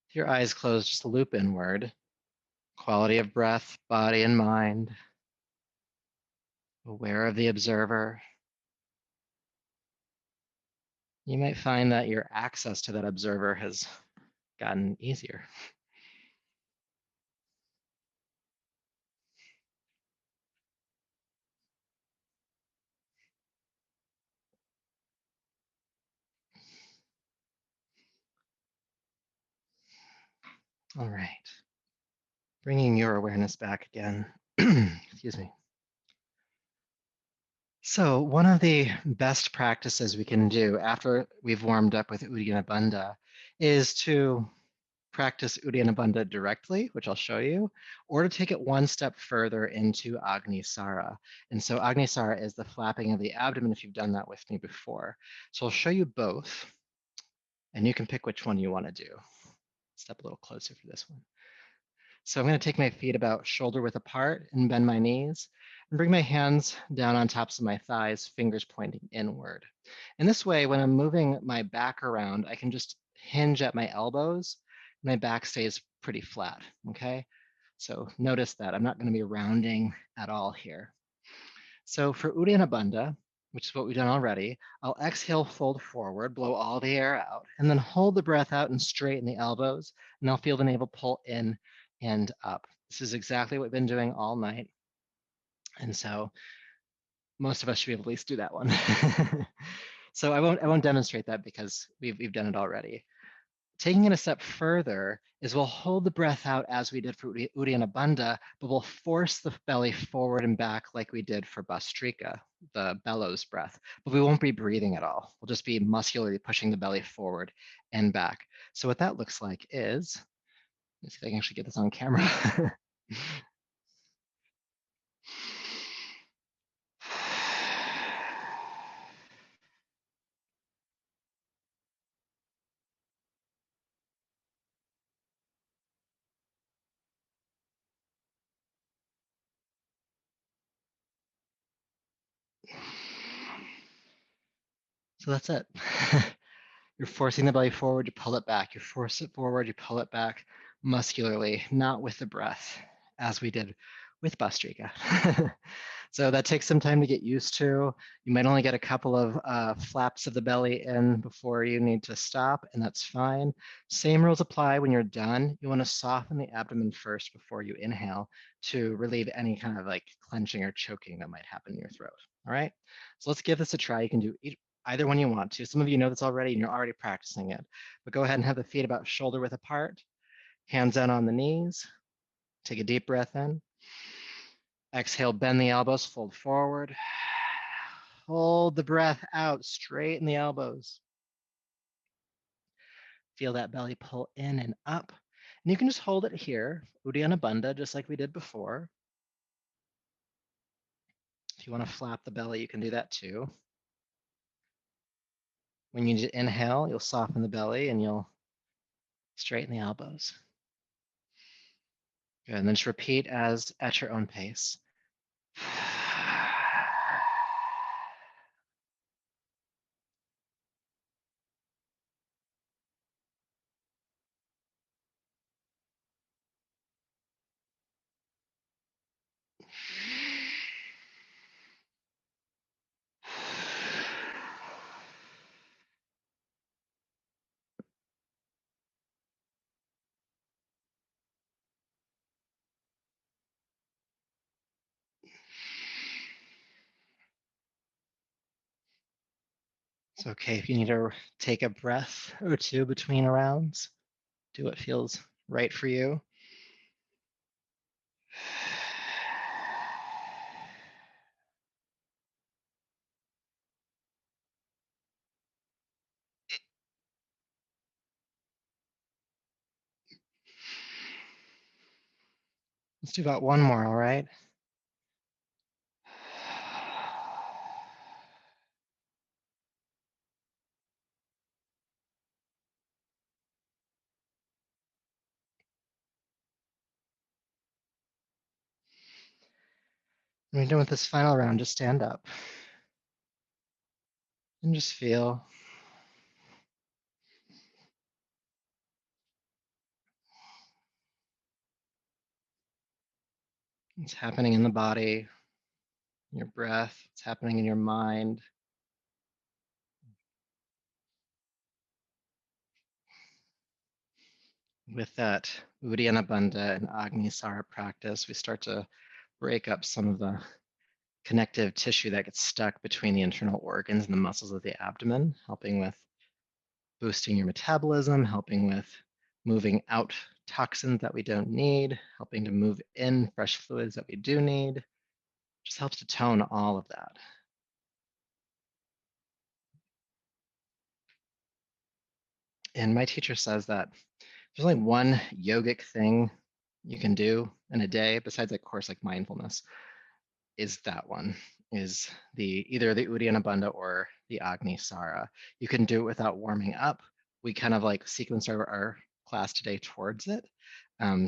With your eyes closed, just loop inward. Quality of breath, body and mind. Aware of the observer. You might find that your access to that observer has gotten easier. All right. Bringing your awareness back again. Excuse me. So one of the best practices we can do after we've warmed up with Uddiyana Bandha is to practice Uddiyana Bandha directly, which I'll show you, or to take it one step further into Agnisara. And so Agnisara is the flapping of the abdomen if you've done that with me before. So I'll show you both, and you can pick which one you want to do. Step a little closer for this one. So I'm going to take my feet about shoulder width apart and bend my knees and bring my hands down on tops of my thighs, fingers pointing inward. And this way, when I'm moving my back around, I can just hinge at my elbows. My back stays pretty flat, okay? So notice that I'm not going to be rounding at all here. So for Uddiyana Bandha, which is what we've done already, I'll exhale, fold forward, blow all the air out, and then hold the breath out and straighten the elbows, and I'll feel the navel pull in and up. This is exactly what we've been doing all night. And so most of us should be able to at least do that one. So I won't demonstrate that because we've done it already. Taking it a step further is we'll hold the breath out as we did for Uddiyana Bandha, but we'll force the belly forward and back like we did for Bhastrika, the bellows breath. But we won't be breathing at all. We'll just be muscularly pushing the belly forward and back. So what that looks like is, let's see if I can actually get this on camera. So that's it. You're forcing the belly forward, you pull it back. You force it forward, you pull it back muscularly, not with the breath, as we did with Bhastrika. So that takes some time to get used to. You might only get a couple of flaps of the belly in before you need to stop, and that's fine. Same rules apply when you're done. You want to soften the abdomen first before you inhale to relieve any kind of like clenching or choking that might happen in your throat. All right, so let's give this a try. You can do either one you want to. Some of you know this already and you're already practicing it, but go ahead and have the feet about shoulder width apart, hands down on the knees. Take a deep breath in. Exhale, bend the elbows, fold forward. Hold the breath out, straighten the elbows. Feel that belly pull in and up. And you can just hold it here, Uddiyana Bandha, just like we did before. If you want to flap the belly, you can do that too. When you inhale, you'll soften the belly and you'll straighten the elbows. Good, and then just repeat as at your own pace. It's okay if you need to take a breath or two between rounds. Do what feels right for you. Let's do about one more, all right? When you're done with this final round, just stand up and just feel what's happening in the body, your breath, what's happening in your mind. With that Uddiyana Bandha and Agni Sara practice, we start to break up some of the connective tissue that gets stuck between the internal organs and the muscles of the abdomen, helping with boosting your metabolism, helping with moving out toxins that we don't need, helping to move in fresh fluids that we do need. Just helps to tone all of that. And my teacher says that there's only one yogic thing you can do in a day, besides, of course, like mindfulness, is that one, is either the Uddiyana Bandha or the Agni Sara. You can do it without warming up. We kind of like sequence our class today towards it,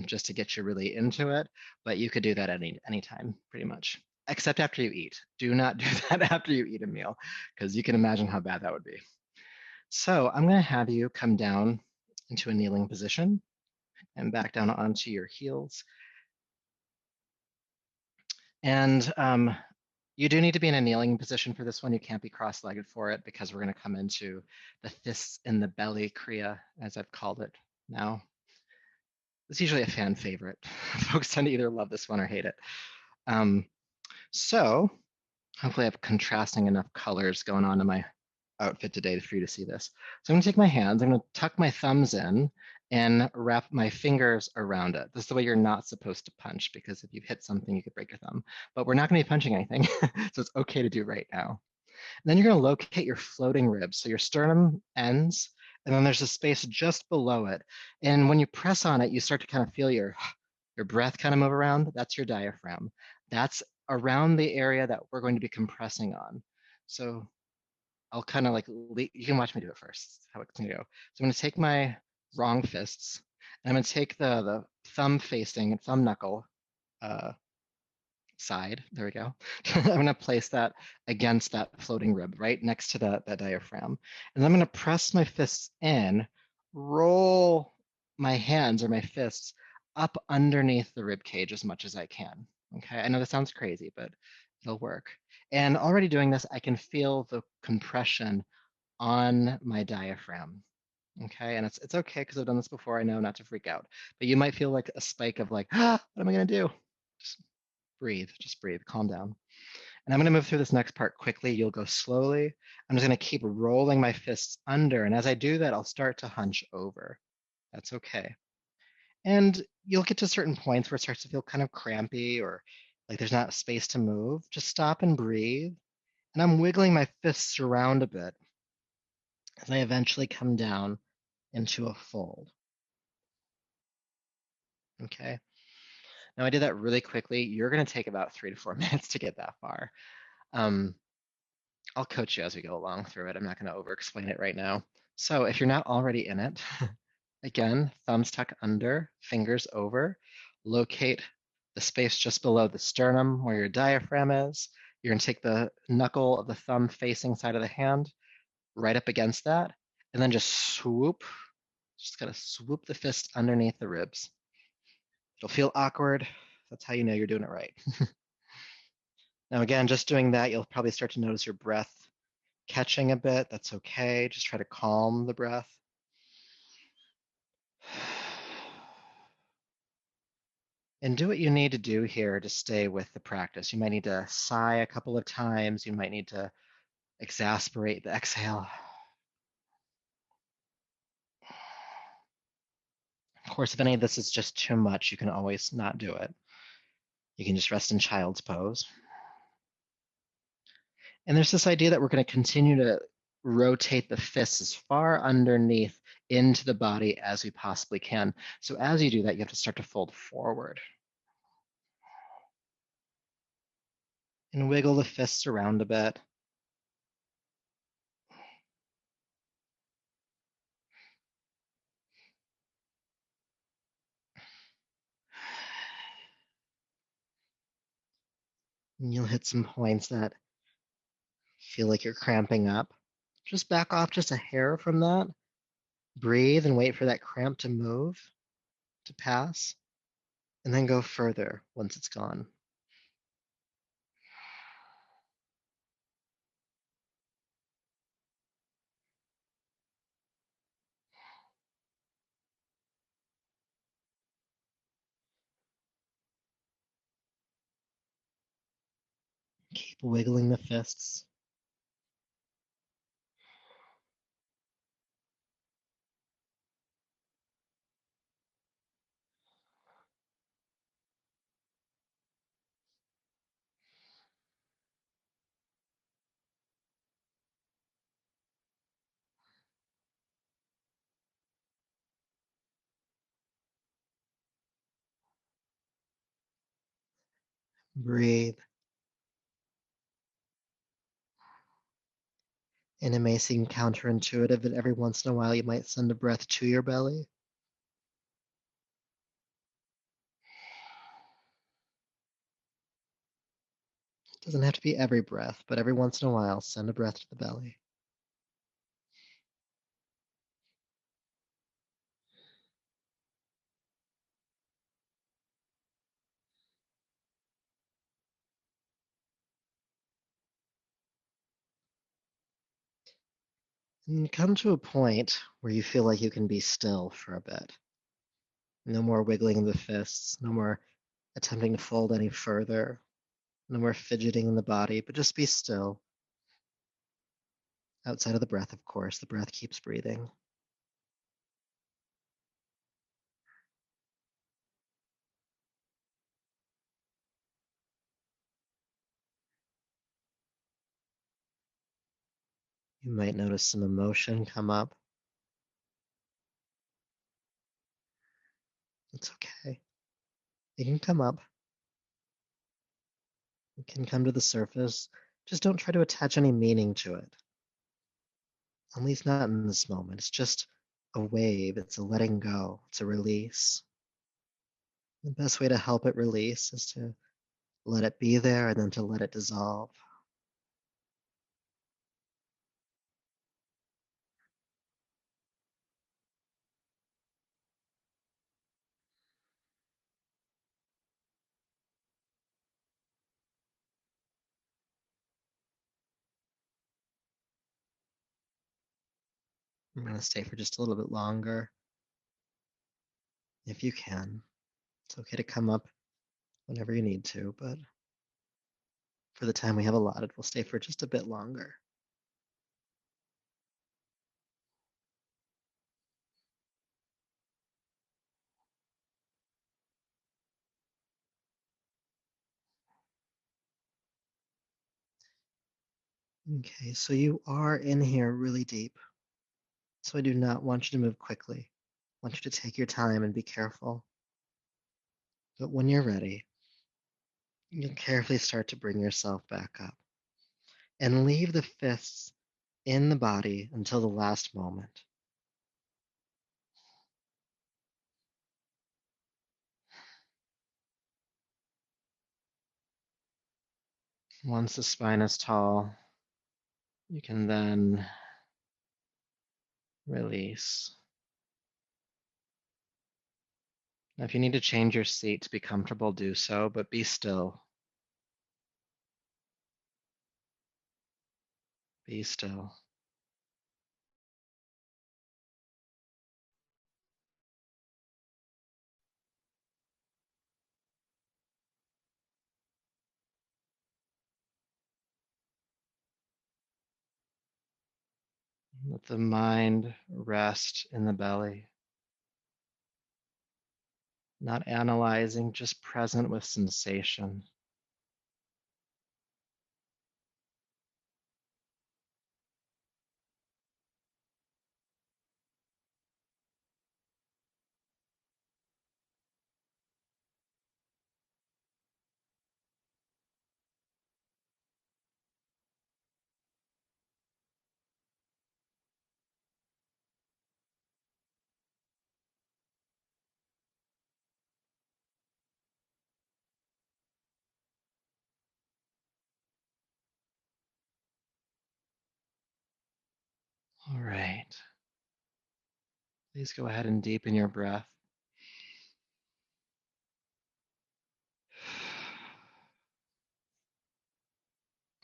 just to get you really into it. But you could do that anytime, pretty much, except after you eat. Do not do that after you eat a meal, because you can imagine how bad that would be. So I'm going to have you come down into a kneeling position and back down onto your heels. And you do need to be in a kneeling position for this one. You can't be cross-legged for it because we're going to come into the fists in the belly kriya, as I've called it now. It's usually a fan favorite. Folks tend to either love this one or hate it. So hopefully I have contrasting enough colors going on in my outfit today for you to see this. So I'm going to take my hands, I'm going to tuck my thumbs in and wrap my fingers around it. This is the way you're not supposed to punch, because if you hit something, you could break your thumb. But we're not going to be punching anything, so it's okay to do right now. And then you're going to locate your floating ribs. So your sternum ends, and then there's a space just below it. And when you press on it, you start to kind of feel your breath kind of move around. That's your diaphragm. That's around the area that we're going to be compressing on. So I'll kind of like, you can watch me do it first, how it's gonna go. So I'm gonna take my wrong fists, and I'm gonna take the thumb facing, thumb knuckle uh, side, there we go. I'm gonna place that against that floating rib, right next to that diaphragm. And I'm gonna press my fists in, roll my hands or my fists up underneath the rib cage as much as I can. Okay, I know that sounds crazy, but it'll work. And already doing this, I can feel the compression on my diaphragm. Okay, and it's okay because I've done this before. I know not to freak out, but you might feel like a spike of like, ah, what am I gonna do? Just breathe, calm down. And I'm gonna move through this next part quickly. You'll go slowly. I'm just gonna keep rolling my fists under, and as I do that, I'll start to hunch over. That's okay. And you'll get to certain points where it starts to feel kind of crampy or like there's not space to move. Just stop and breathe. And I'm wiggling my fists around a bit as I eventually come down into a fold. Okay. Now I did that really quickly. You're going to take about 3 to 4 minutes to get that far. Um, I'll coach you as we go along through it. I'm not going to over explain it right now. So if you're not already in it, again, thumbs tuck under, fingers over, locate the space just below the sternum where your diaphragm is. You're going to take the knuckle of the thumb facing side of the hand right up against that, and then just swoop. Just got to swoop the fist underneath the ribs. It'll feel awkward. That's how you know you're doing it right. Now, again, just doing that, you'll probably start to notice your breath catching a bit. That's okay. Just try to calm the breath. And do what you need to do here to stay with the practice. You might need to sigh a couple of times. You might need to exasperate the exhale. Of course, if any of this is just too much, you can always not do it. You can just rest in child's pose. And there's this idea that we're going to continue to rotate the fists as far underneath into the body as we possibly can. So as you do that, you have to start to fold forward. And wiggle the fists around a bit. And you'll hit some points that feel like you're cramping up. Just back off just a hair from that. Breathe and wait for that cramp to move, to pass, and then go further once it's gone. Keep wiggling the fists. Breathe. And it may seem counterintuitive that every once in a while you might send a breath to your belly. It doesn't have to be every breath, but every once in a while, send a breath to the belly. And come to a point where you feel like you can be still for a bit. No more wiggling of the fists, no more attempting to fold any further, no more fidgeting in the body, but just be still. Outside of the breath, of course, the breath keeps breathing. You might notice some emotion come up. It's okay. It can come up. It can come to the surface. Just don't try to attach any meaning to it. At least not in this moment. It's just a wave. It's a letting go. It's a release. The best way to help it release is to let it be there and then to let it dissolve. I'm going to stay for just a little bit longer if you can. It's okay to come up whenever you need to, but for the time we have allotted, we'll stay for just a bit longer. Okay, so you are in here really deep. So I do not want you to move quickly. I want you to take your time and be careful. But when you're ready, you can carefully start to bring yourself back up and leave the fists in the body until the last moment. Once the spine is tall, you can then release. Now, if you need to change your seat to be comfortable, do so, but be still. Be still. Let the mind rest in the belly, not analyzing, just present with sensation. All right. Please go ahead and deepen your breath.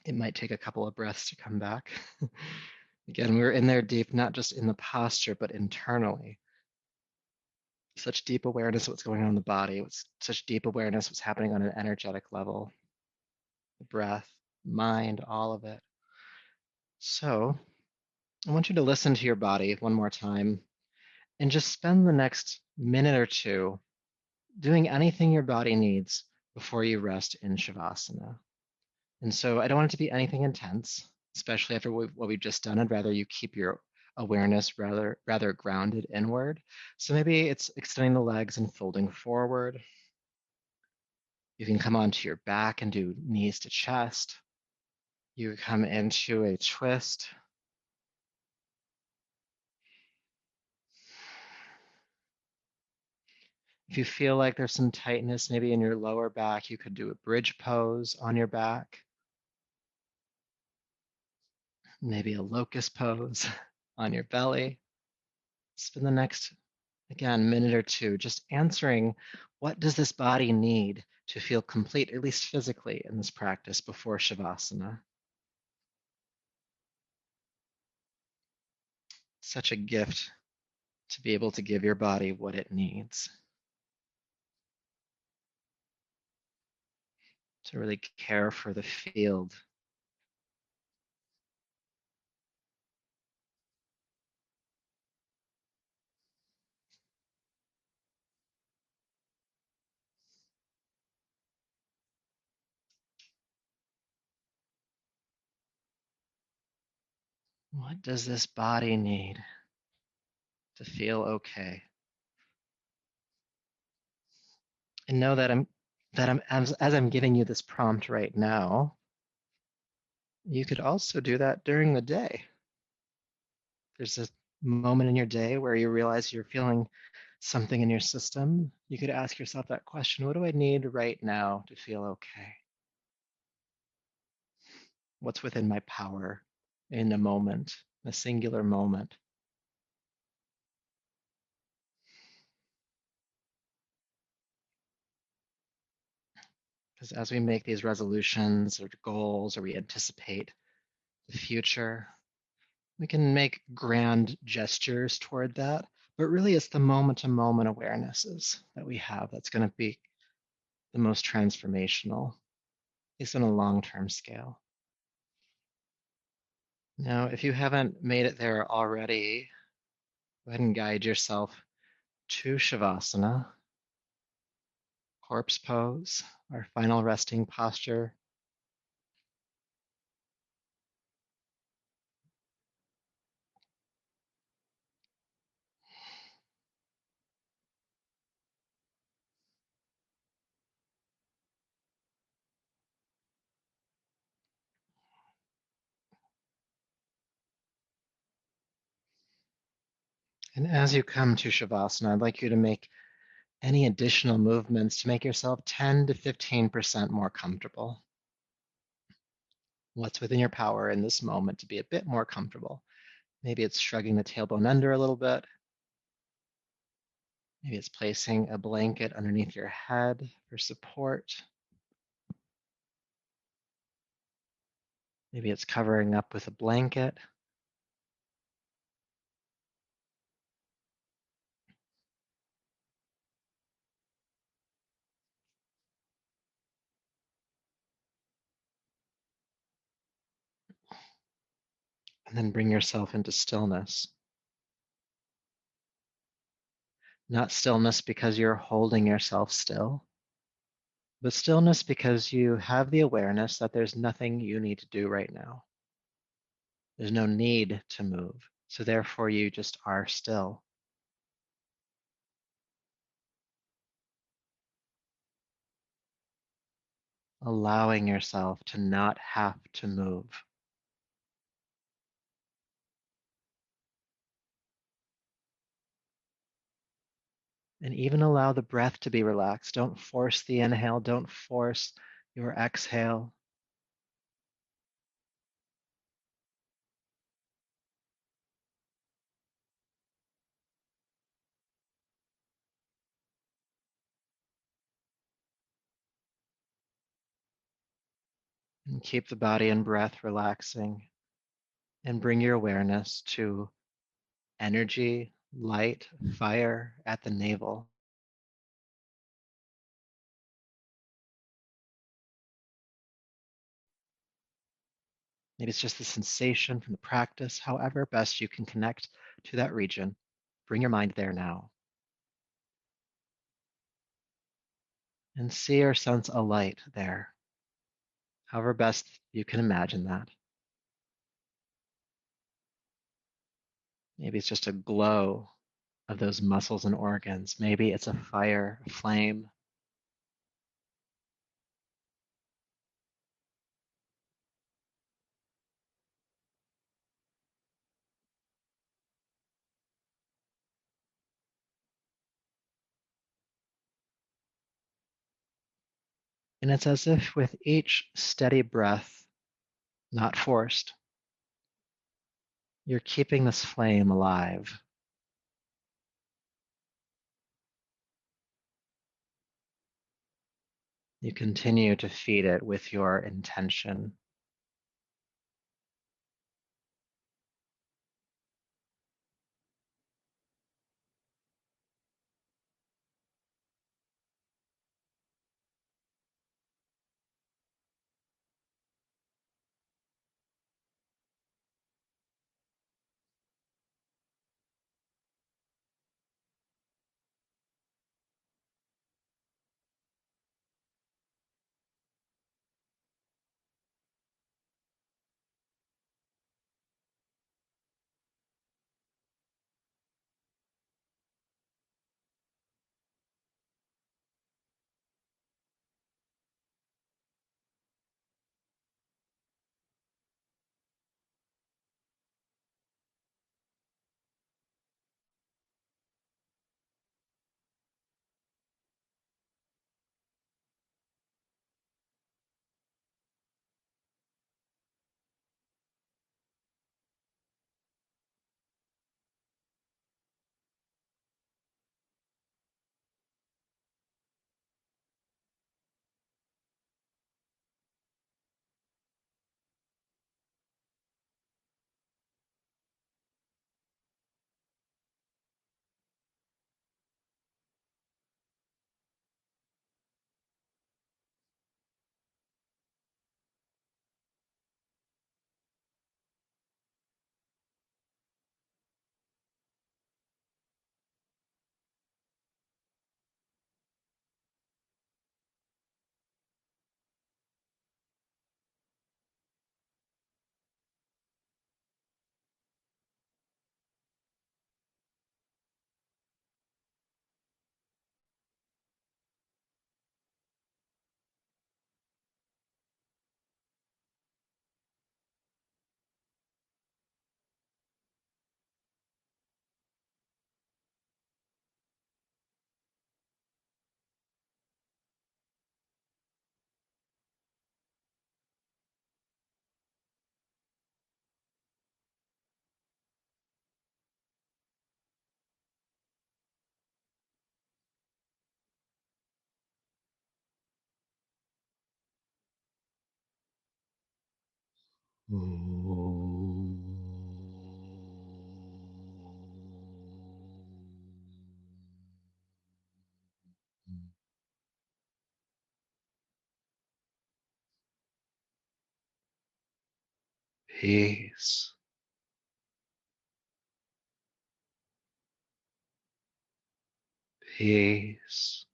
It might take a couple of breaths to come back. Again, we're in there deep, not just in the posture, but internally. Such deep awareness of what's going on in the body, such deep awareness of what's happening on an energetic level, the breath, mind, all of it. So I want you to listen to your body one more time and just spend the next minute or two doing anything your body needs before you rest in Shavasana. And so I don't want it to be anything intense, especially after what we've just done. I'd rather you keep your awareness rather grounded inward. So maybe it's extending the legs and folding forward. You can come onto your back and do knees to chest. You come into a twist. If you feel like there's some tightness maybe in your lower back, you could do a bridge pose on your back, maybe a locust pose on your belly. Spend the next, again, minute or two just answering, what does this body need to feel complete, at least physically, in this practice before Shavasana? Such a gift to be able to give your body what it needs, to really care for the field. What does this body need to feel okay? And know that I'm as I'm giving you this prompt right now, you could also do that during the day. There's a moment in your day where you realize you're feeling something in your system. You could ask yourself that question, what do I need right now to feel okay? What's within my power in a moment, a singular moment? Because as we make these resolutions or goals, or we anticipate the future, we can make grand gestures toward that. But really, it's the moment to moment awarenesses that we have that's going to be the most transformational, at least on a long term scale. Now, if you haven't made it there already, go ahead and guide yourself to Shavasana, corpse pose, our final resting posture. And as you come to Shavasana, I'd like you to make any additional movements to make yourself 10 to 15% more comfortable. What's within your power in this moment to be a bit more comfortable? Maybe it's shrugging the tailbone under a little bit. Maybe it's placing a blanket underneath your head for support. Maybe it's covering up with a blanket. And then bring yourself into stillness. Not stillness because you're holding yourself still, but stillness because you have the awareness that there's nothing you need to do right now. There's no need to move. So therefore, you just are still, allowing yourself to not have to move. And even allow the breath to be relaxed. Don't force the inhale, don't force your exhale. And keep the body and breath relaxing. And bring your awareness to energy, light, fire at the navel. Maybe it's just the sensation from the practice, however best you can connect to that region. Bring your mind there now. And see or sense a light there, however best you can imagine that. Maybe it's just a glow of those muscles and organs. Maybe it's a fire, a flame. And it's as if with each steady breath, not forced, you're keeping this flame alive. You continue to feed it with your intention. Peace. Peace,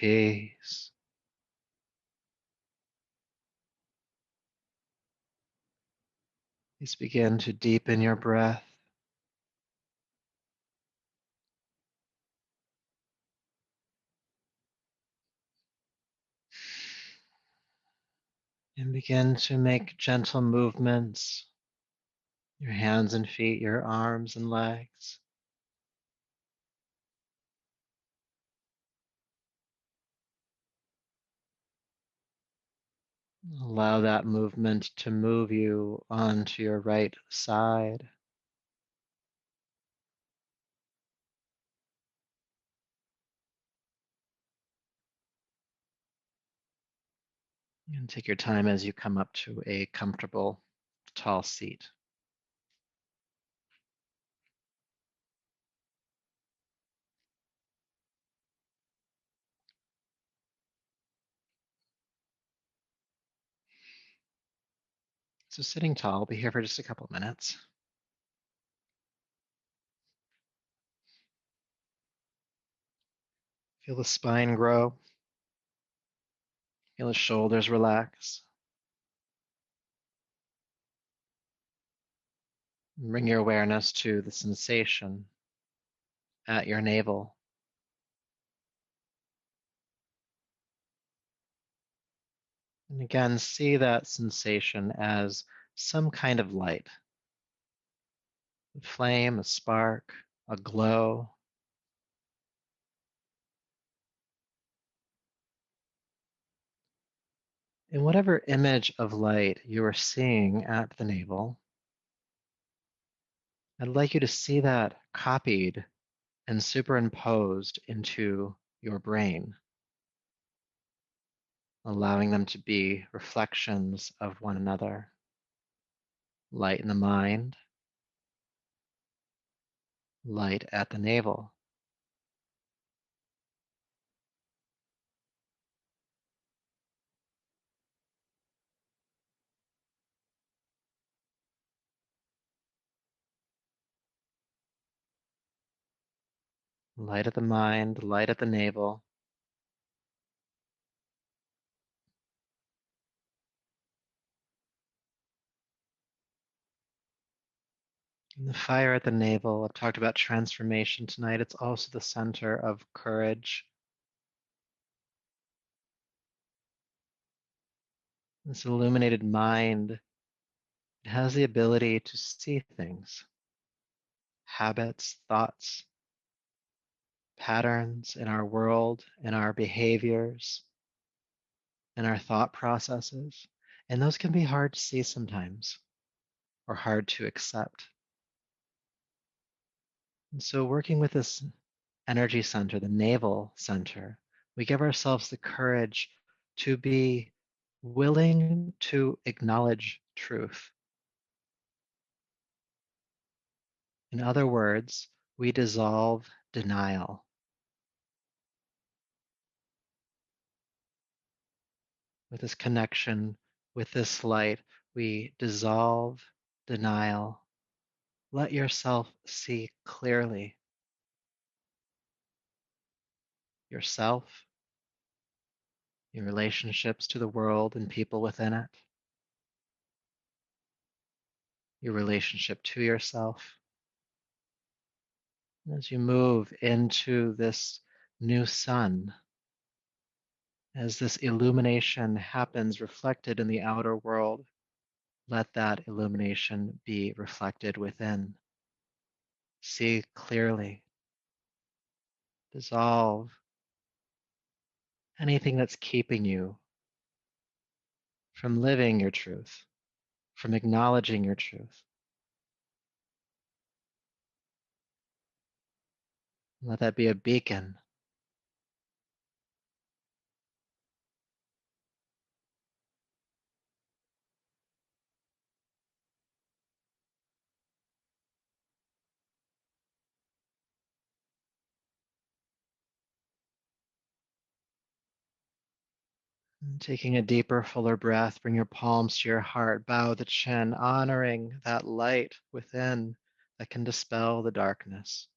peace. Please begin to deepen your breath and begin to make gentle movements, your hands and feet, your arms and legs. Allow that movement to move you onto your right side. And take your time as you come up to a comfortable, tall seat. So sitting tall, be here for just a couple minutes. Feel the spine grow. Feel the shoulders relax. Bring your awareness to the sensation at your navel. And again, see that sensation as some kind of light, a flame, a spark, a glow. In whatever image of light you are seeing at the navel, I'd like you to see that copied and superimposed into your brain, allowing them to be reflections of one another. Light in the mind, light at the navel. Light at the mind, light at the navel. And the fire at the navel, I've talked about transformation tonight. It's also the center of courage. This illuminated mind, it has the ability to see things, habits, thoughts, patterns in our world, in our behaviors, in our thought processes. And those can be hard to see sometimes or hard to accept. And so, working with this energy center, the navel center, we give ourselves the courage to be willing to acknowledge truth. In other words, we dissolve denial. With this connection, with this light, we dissolve denial. Let yourself see clearly yourself, your relationships to the world and people within it, your relationship to yourself. As you move into this new sun, as this illumination happens reflected in the outer world, let that illumination be reflected within. See clearly. Dissolve anything that's keeping you from living your truth, from acknowledging your truth. Let that be a beacon. And taking a deeper, fuller breath, bring your palms to your heart, bow the chin, honoring that light within, that can dispel the darkness,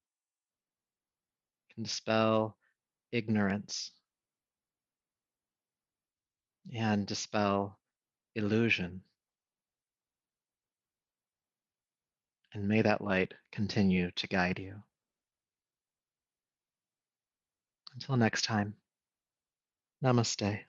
can dispel ignorance, and dispel illusion. And may that light continue to guide you. Until next time, namaste.